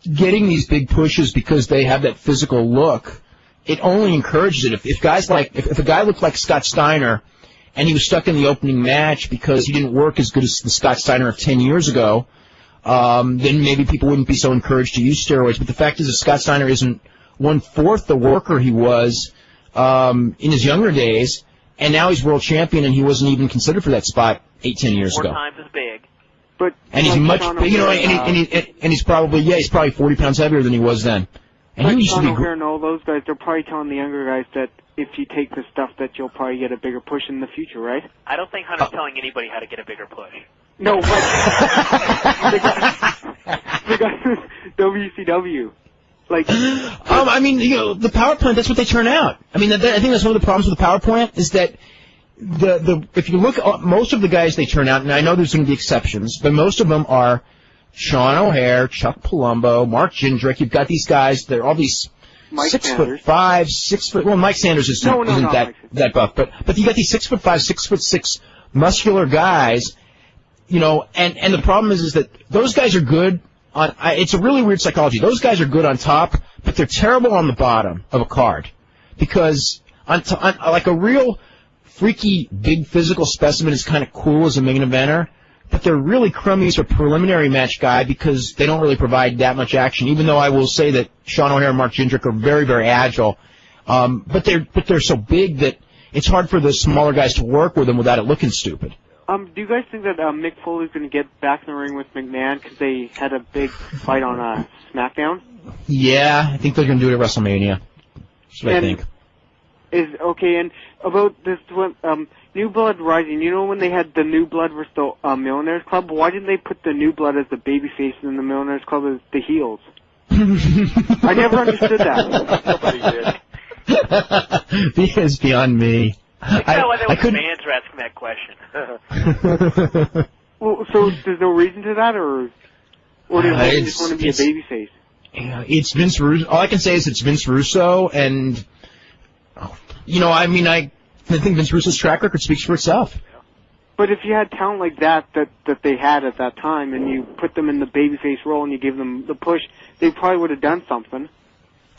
getting these big pushes because they have that physical look, it only encourages it. If a guy looked like Scott Steiner and he was stuck in the opening match because he didn't work as good as the Scott Steiner of 10 years ago, then maybe people wouldn't be so encouraged to use steroids. But the fact is that Scott Steiner isn't 1/4 the worker he was in his younger days, and now he's world champion, and he wasn't even considered for that spot 10 years ago. 4 times as big. But and he's much, and he's probably 40 pounds heavier than he was then. And he used to be. O'Hare and all those guys, they're probably telling the younger guys that if you take this stuff, that you'll probably get a bigger push in the future, right? I don't think Hunter's telling anybody how to get a bigger push. No, but the guys WCW. Like, the power plant, that's what they turn out. I mean, I think that's one of the problems with the power plant is that if you look at most of the guys they turn out, and I know there's going to be exceptions, but most of them are Sean O'Hare, Chuck Palumbo, Mark Jindrak. You've got these guys, they're all these Mike 6'5", 6 foot. Well, Mike Sanders isn't that buff, but you got these 6'5", 6'6" muscular guys, and the problem is that those guys are good. It's a really weird psychology. Those guys are good on top, but they're terrible on the bottom of a card. Because like a real freaky, big physical specimen is kind of cool as a main eventer, but they're really crummy as a preliminary match guy because they don't really provide that much action, even though I will say that Sean O'Hare and Mark Jindrak are very, very agile. But they're so big that it's hard for the smaller guys to work with them without it looking stupid. Do you guys think that Mick Foley's going to get back in the ring with McMahon because they had a big fight on SmackDown? Yeah, I think they're going to do it at WrestleMania. That's what I think. And about this New Blood Rising, you know when they had the New Blood versus the Millionaires Club, why didn't they put the New Blood as the babyface and the Millionaires Club as the heels? I never understood that. Nobody did. It's beyond me. I why the fans are asking that question. Well, so there's no reason to that, or do they just want to be a babyface? Yeah, it's Vince Russo. All I can say is it's Vince Russo, and I think Vince Russo's track record speaks for itself. But if you had talent like that they had at that time, and you put them in the babyface role and you gave them the push, they probably would have done something.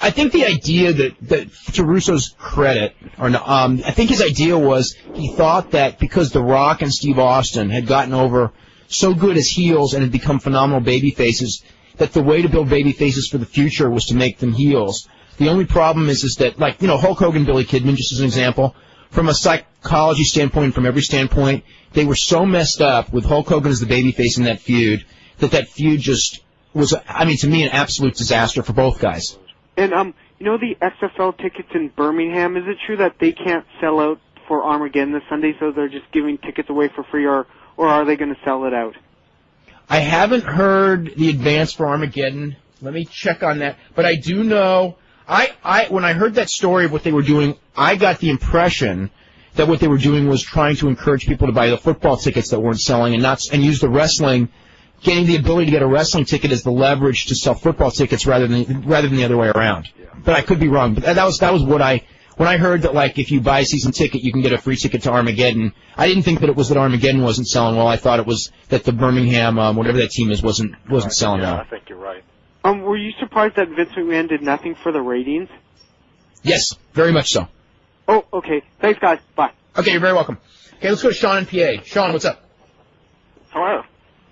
I think the idea that to Russo's credit, I think his idea was he thought that because The Rock and Steve Austin had gotten over so good as heels and had become phenomenal babyfaces, that the way to build babyfaces for the future was to make them heels. The only problem is that, Hulk Hogan, Billy Kidman, just as an example, from a psychology standpoint, from every standpoint, they were so messed up with Hulk Hogan as the babyface in that feud, that feud just was, to me, an absolute disaster for both guys. And, the XFL tickets in Birmingham, is it true that they can't sell out for Armageddon this Sunday, so they're just giving tickets away for free, or are they going to sell it out? I haven't heard the advance for Armageddon. Let me check on that. But I do know, when I heard that story of what they were doing, I got the impression that what they were doing was trying to encourage people to buy the football tickets that weren't selling and use the wrestling, getting the ability to get a wrestling ticket as the leverage to sell football tickets rather than the other way around. Yeah. But I could be wrong. But that was what when I heard that, if you buy a season ticket, you can get a free ticket to Armageddon. I didn't think that it was that Armageddon wasn't selling well. I thought it was that the Birmingham, whatever that team is, wasn't selling well. I think you're right. Were you surprised that Vince McMahon did nothing for the ratings? Yes, very much so. Oh, okay. Thanks, guys. Bye. Okay, you're very welcome. Okay, let's go to Sean in PA. Sean, what's up? Hello.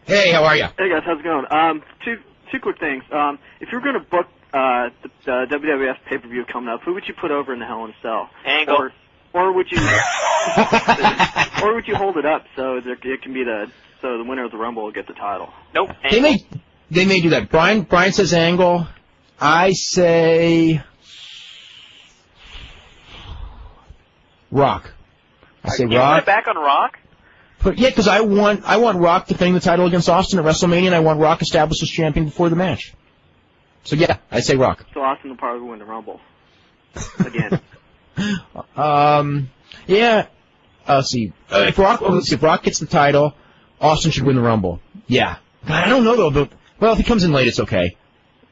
Hey, how are you? Hey guys, how's it going? Two quick things. If you were going to book the WWF pay-per-view coming up, who would you put over in the Hell in a Cell? Angle. Or would you hold it up so it can be the winner of the Rumble will get the title? Nope. They may do that. Brian says Angle. I say Rock. I say you Rock. Put it back on Rock? Because I want Rock defending the title against Austin at WrestleMania, and I want Rock established as champion before the match. So yeah, I say Rock. So Austin will probably win the Rumble again. Yeah. Let's see. If Rock gets the title, Austin should win the Rumble. Yeah. I don't know though. Well, if he comes in late, it's okay.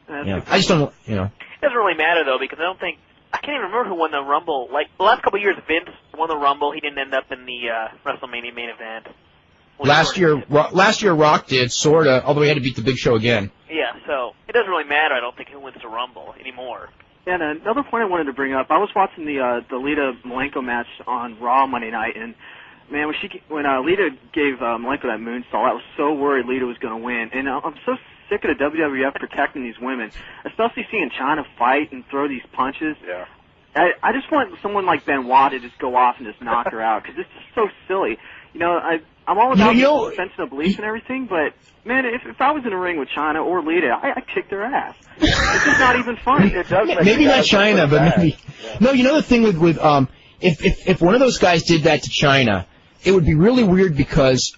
Yeah. I just don't. It doesn't really matter though, because I can't even remember who won the Rumble. The last couple of years, Vince won the Rumble. He didn't end up in the WrestleMania main event. Last year, Rock did, sorta, although he had to beat the Big Show again. Yeah, so it doesn't really matter, I don't think, who wins the Rumble anymore. And another point I wanted to bring up, I was watching the Lita Malenko match on Raw Monday night, and man, when Lita gave Malenko that moonsault, I was so worried Lita was going to win. And I'm so sick of the WWF protecting these women, especially seeing Chyna fight and throw these punches. Yeah. I just want someone like Benoit to just go off and just knock her out, because it's just so silly. I'm all about the suspension of belief and everything, but man, if I was in a ring with Chyna or Lita, I'd kick their ass. It's just not even funny. It does maybe not Chyna, but maybe. Yeah. No, the thing with if one of those guys did that to Chyna, it would be really weird because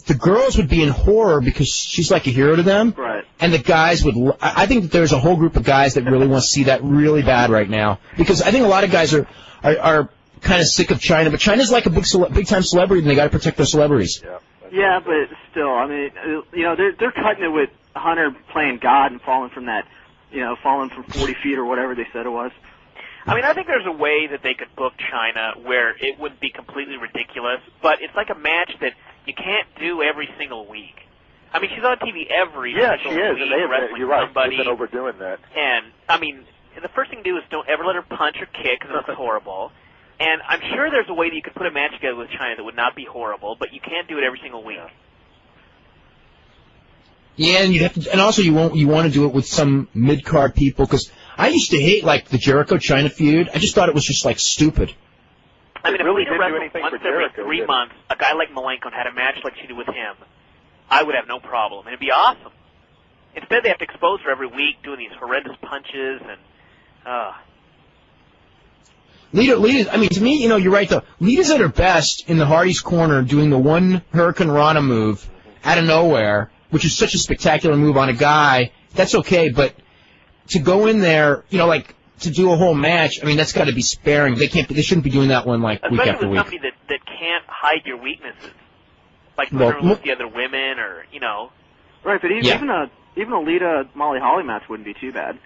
the girls would be in horror because she's like a hero to them. Right. And the guys would. I think that there's a whole group of guys that really want to see that really bad right now because I think a lot of guys are kind of sick of Chyna, but Chyna's like a big time celebrity, and they got to protect their celebrities. Yeah, but still, they're cutting it with Hunter playing God and falling from 40 feet or whatever they said it was. I think there's a way that they could book Chyna where it wouldn't be completely ridiculous, but it's like a match that you can't do every single week. She's on TV every single she is, week and wrestling you're right, somebody. they've been overdoing that. And, the first thing to do is don't ever let her punch or kick because it's horrible. And I'm sure there's a way that you could put a match together with Chyna that would not be horrible, but you can't do it every single week. Yeah, and and also you want to do it with some mid-card people because I used to hate the Jericho Chyna feud. I just thought it was just stupid. If really Lita wrestled once every 3 months, a guy like Malenko had a match like she did with him, I would have no problem, and it'd be awesome. Instead, they have to expose her every week doing these horrendous punches and. Lita, I mean, to me, you're right, though. Lita's at her best in the Hardy's corner doing the one Hurricane Rana move out of nowhere, which is such a spectacular move on a guy. That's okay, but to go in there, to do a whole match, I mean, that's got to be sparing. They shouldn't be doing that one, week after week. Especially with somebody that can't hide your weaknesses. Like literally with the other women or. Right, but even a Lita Molly Holly match wouldn't be too bad.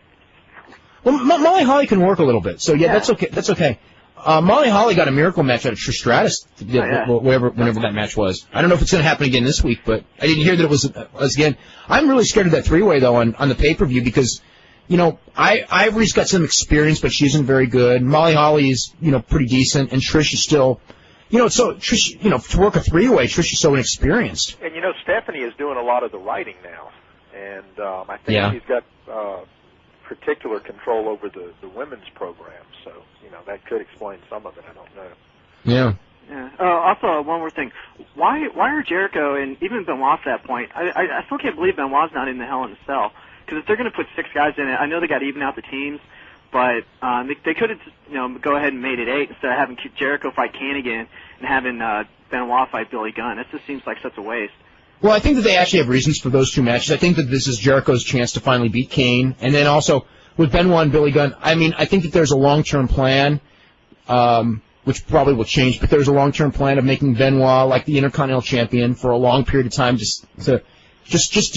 Well, Molly Holly can work a little bit, so yeah. That's okay. That's okay. Molly Holly got a miracle match out of Trish Stratus, whenever that match was. I don't know if it's going to happen again this week, but I didn't hear that it was again. I'm really scared of that three-way though on the pay-per-view because, Ivory's got some experience, but she isn't very good. Molly Holly is, pretty decent, and Trish is still, so Trish, to work a three-way, Trish is so inexperienced. And Stephanie is doing a lot of the writing now, and I think she's got particular control over the women's program, so that could explain some of it. I don't know. Yeah. Yeah. Also, one more thing. Why are Jericho and even Benoit at that point? I still can't believe Benoit's not in the Hell in a Cell. Because if they're going to put 6 guys in it, I know they got to even out the teams, but they could have go ahead and made it 8 instead of having Jericho fight Kanigan and having Benoit fight Billy Gunn. That just seems like such a waste. Well, I think that they actually have reasons for those two matches. I think that this is Jericho's chance to finally beat Kane, and then also with Benoit and Billy Gunn, I mean, I think that there's a long-term plan, which probably will change, but there's a long-term plan of making Benoit like the Intercontinental Champion for a long period of time, just to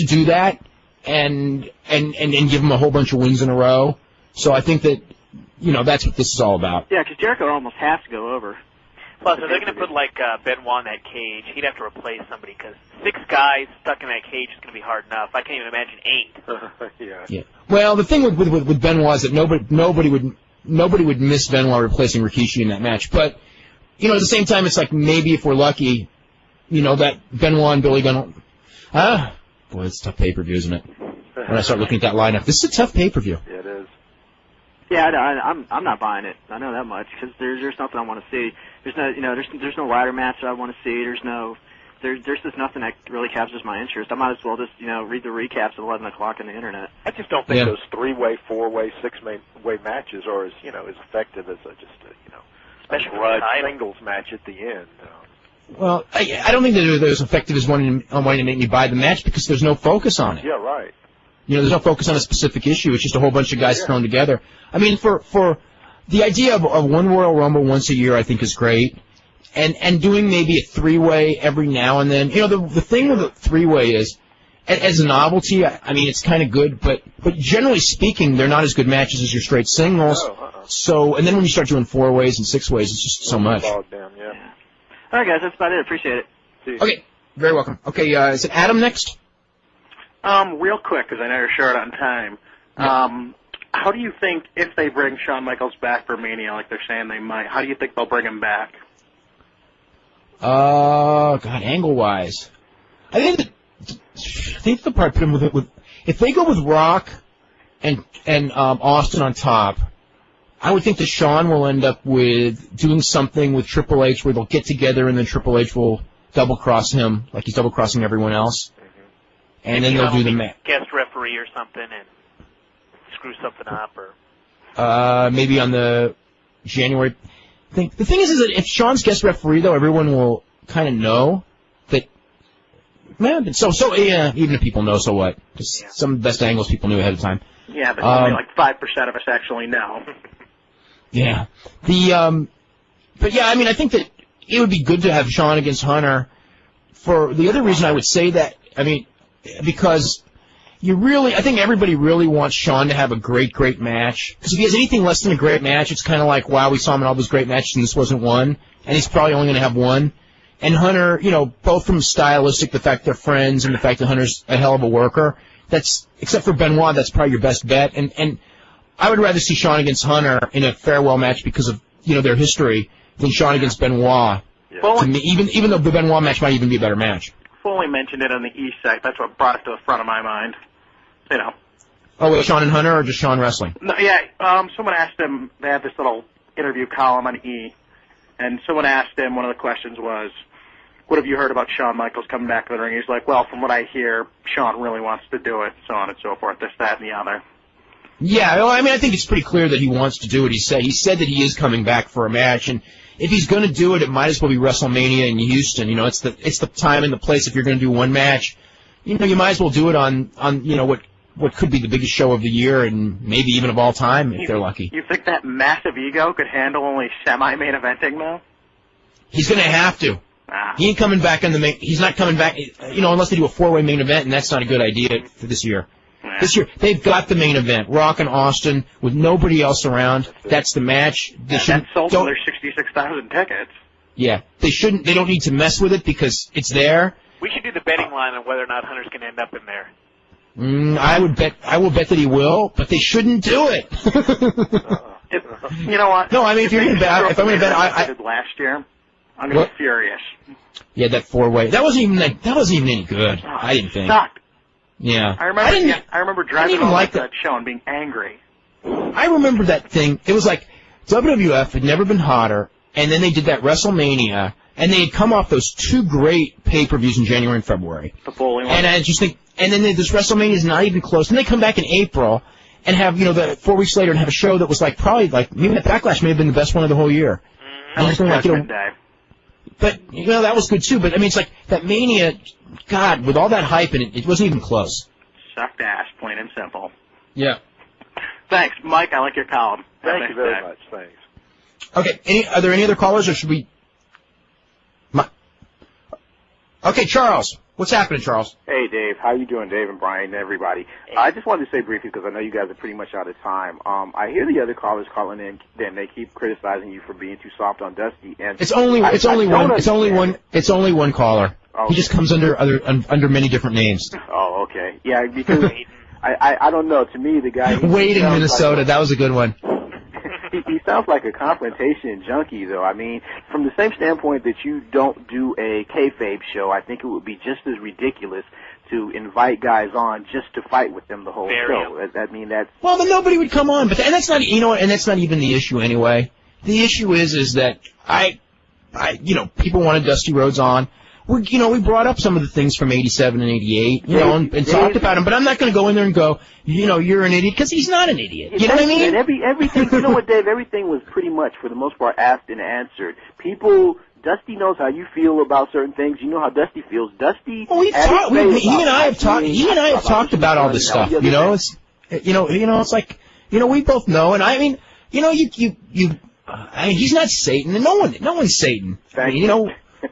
do that, and give him a whole bunch of wins in a row. So I think that that's what this is all about. Yeah, because Jericho almost has to go over. Plus, if they're going to put Benoit in that cage, he'd have to replace somebody because 6 guys stuck in that cage is going to be hard enough. I can't even imagine 8. Yeah. Well, the thing with Benoit is that nobody would miss Benoit replacing Rikishi in that match. But at the same time, it's like maybe if we're lucky, that Benoit and Billy Gunn. Boy, it's a tough pay-per-view, isn't it? When I start looking at that lineup, this is a tough pay-per-view. Yeah, it is. Yeah, I'm not buying it. I know that much because there's nothing I want to see. There's no there's no ladder match that I want to see. There's just nothing that really captures my interest. I might as well just read the recaps at 11 o'clock on the internet. I just don't think those 3-way, 4-way, 6-way matches are as as effective as a grudge singles match at the end. Well, I don't think that they're as effective as wanting to make me buy the match because there's no focus on it. Yeah, right. There's no focus on a specific issue. It's just a whole bunch of guys thrown together. I mean, for the idea of one Royal Rumble once a year, I think is great. And doing maybe a 3-way every now and then. The thing with a 3-way is, as a novelty, I mean, it's kind of good, but generally speaking, they're not as good matches as your straight singles. So, and then when you start doing 4-ways and 6-ways, it's just so much. Down, yeah. All right, guys, that's about it. Appreciate it. See you. Okay, very welcome. Okay, is it Adam next? Real quick, because I know you're short on time. Yeah. How do you think, if they bring Shawn Michaels back for Mania, like they're saying they might, how do you think they'll bring him back? Angle-wise. I think they'll probably put him with if they go with Rock and Austin on top, I would think that Shawn will end up with doing something with Triple H where they'll get together and then Triple H will double-cross him like he's double-crossing everyone else. And then they'll do the match. Guest referee or something and screw something up, or maybe on the January thing. The thing is that if Shawn's guest referee, though, everyone will kind of know that. Man, even if people know, so what? Just some of the best angles people knew ahead of time. Yeah, but only like 5% of us actually know. Yeah. But yeah, I mean, I think that it would be good to have Shawn against Hunter. For the other reason I would say that, I mean, because I think everybody really wants Shawn to have a great, great match. Because if he has anything less than a great match, it's kind of like, wow, we saw him in all those great matches and this wasn't one. And he's probably only going to have one. And Hunter, both from stylistic, the fact they're friends, and the fact that Hunter's a hell of a worker, except for Benoit, that's probably your best bet. And I would rather see Shawn against Hunter in a farewell match because of, their history than Shawn against Benoit. Yeah. To me, even though the Benoit match might even be a better match. Foley mentioned it on the East side. That's what brought it to the front of my mind. Oh, wait, Shawn and Hunter or just Shawn wrestling? No, yeah, someone asked him, they had this little interview column on E, and someone asked him, one of the questions was, what have you heard about Shawn Michaels coming back to the ring? He's like, well, from what I hear, Shawn really wants to do it, so on and so forth, this, that, and the other. Yeah, well, I mean, I think it's pretty clear that he wants to do it. He said that he is coming back for a match, and if he's going to do it, it might as well be WrestleMania in Houston. You know, it's the time and the place. If you're going to do one match, you know, you might as well do it on you know what could be the biggest show of the year and maybe even of all time if they're lucky. You think that massive ego could handle only semi-main eventing though? He's going to have to. He ain't coming back on the main. He's not coming back. You know, unless they do a 4-way main event, and that's not a good idea for this year. This year, they've got the main event, Rock and Austin, with nobody else around. That's the match. That sold them their 66,000 tickets. Yeah, they shouldn't. They don't need to mess with it because it's there. We should do the betting line on whether or not Hunter's going to end up in there. I will bet that he will, but they shouldn't do it. You know what? No, I mean if I'm going to bet, I did last year. I'm going to be furious. Yeah, that 4-way. That wasn't even any good. I didn't think. Sucked. Yeah. I remember driving on that show and being angry. I remember that thing. It was like WWF had never been hotter, and then they did that WrestleMania, and they had come off those 2 great pay-per-views in January and February. The bowling one. And I just think, and then this WrestleMania is not even close. And they come back in April and have, you know, the 4 weeks later and have a show that was like probably like maybe that Backlash may have been the best one of the whole year. But, you know, that was good too. But, I mean, it's like that Mania, God, with all that hype in it, it wasn't even close. Sucked ass, plain and simple. Yeah. Thanks, Mike. I like your column. Thank you very much. Thanks. Okay. Are there any other callers, or should we? Okay, Charles. What's happening, Charles? Hey, Dave. How you doing, Dave and Brian and everybody? I just wanted to say briefly, because I know you guys are pretty much out of time. I hear the other callers calling in, and they keep criticizing you for being too soft on Dusty. And it's only one caller. Okay. He just comes under many different names. Oh, okay. Yeah, because I don't know. To me, the guy Wade in Minnesota. That was a good one. He sounds like a confrontation junkie, though. I mean, from the same standpoint that you don't do a kayfabe show, I think it would be just as ridiculous to invite guys on just to fight with them the whole show. I mean, that's... Well, then nobody would come on, but that's not, you know, and that's not even the issue anyway. The issue is that you know, people wanted Dusty Rhodes on. We brought up some of the things from 87 and 88, you know, and talked about him, but I'm not going to go in there and go, you know, you're an idiot, because he's not an idiot. You know what I mean? And everything, you know what, Dave, everything was pretty much, for the most part, asked and answered. Dusty knows how you feel about certain things. You know how Dusty feels. Dusty. Well, he and I have talked about all this stuff. You know, it's like, you know, we both know, and I mean, you know, he's not Satan, and no one's Satan. I mean, you know.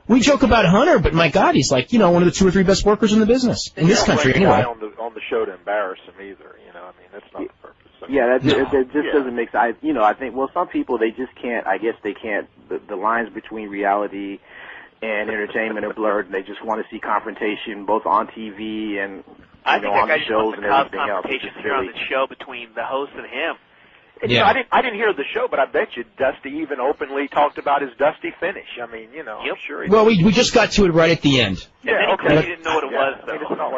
We joke about Hunter, but my God, he's like, you know, one of the 2 or 3 best workers in the business in this country, anyway. On the show to embarrass him either, you know. I mean, that's not the purpose. That just doesn't make sense. You know, I think some people they just can't. I guess they can't. The lines between reality and entertainment are blurred, and they just want to see confrontation both on TV and on the shows and everything else. Confrontation here on the show between the host and him. And, you know, I didn't hear the show, but I bet you Dusty even openly talked about his Dusty finish. I mean, you know, I'm sure he Well, we just got to it right at the end. Yeah, okay. He didn't know what it was, though. I mean, it's not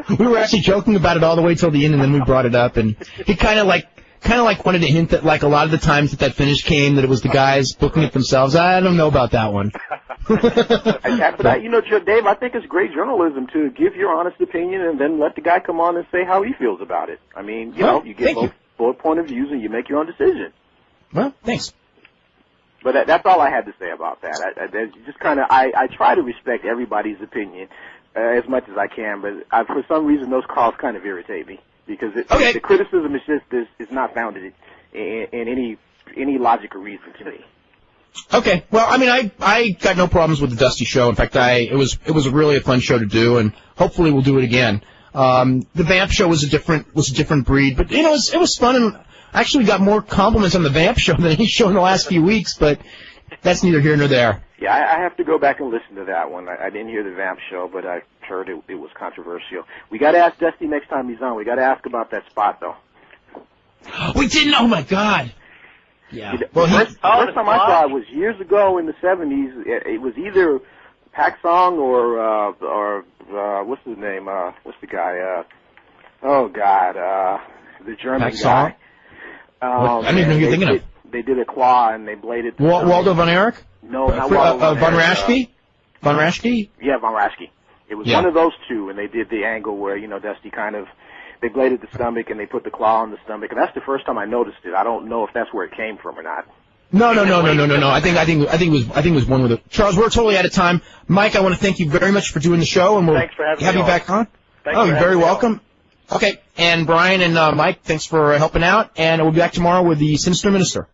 like we were actually joking about it all the way till the end, and then we brought it up, and he kind of like wanted to hint that, like, a lot of the times that finish came, that it was the guys booking it themselves. I don't know about that one. But you know, Dave, I think it's great journalism to give your honest opinion and then let the guy come on and say how he feels about it. I mean, you know, you get both point of views and you make your own decision. Well, thanks. But that's all I had to say about that. I try to respect everybody's opinion as much as I can, but for some reason those calls kind of irritate me because the criticism is not founded in any logical reason to me. Okay, well, I mean, I got no problems with the Dusty show. In fact, it was really a fun show to do, and hopefully we'll do it again. The Vamp show was a different breed, but you know, it was fun, and I actually got more compliments on the Vamp show than any show in the last few weeks, but that's neither here nor there. Yeah, I have to go back and listen to that one. I didn't hear the Vamp show, but I heard it was controversial. We got to ask Dusty next time he's on. We got to ask about that spot, though. We didn't. Oh my God. Yeah. Well, first time I saw it was years ago in the 70s. It was either Pak Song or what's his name? What's the guy? The German Pak Song? guy. I don't even know who you're thinking of. They did a claw and they bladed. Waldo von Erich? No, not Von Raschke? Von Raschke? Yeah, Von Raschke. It was one of those two, and they did the angle where, Dusty kind of, they bladed the stomach and they put the claw on the stomach, and that's the first time I noticed it. I don't know if that's where it came from or not. No. I think it was one with it. Charles, we're totally out of time. Mike, I want to thank you very much for doing the show, and we'll have you back on. You're very welcome. Okay, and Brian and Mike, thanks for helping out, and we'll be back tomorrow with the Sinister Minister.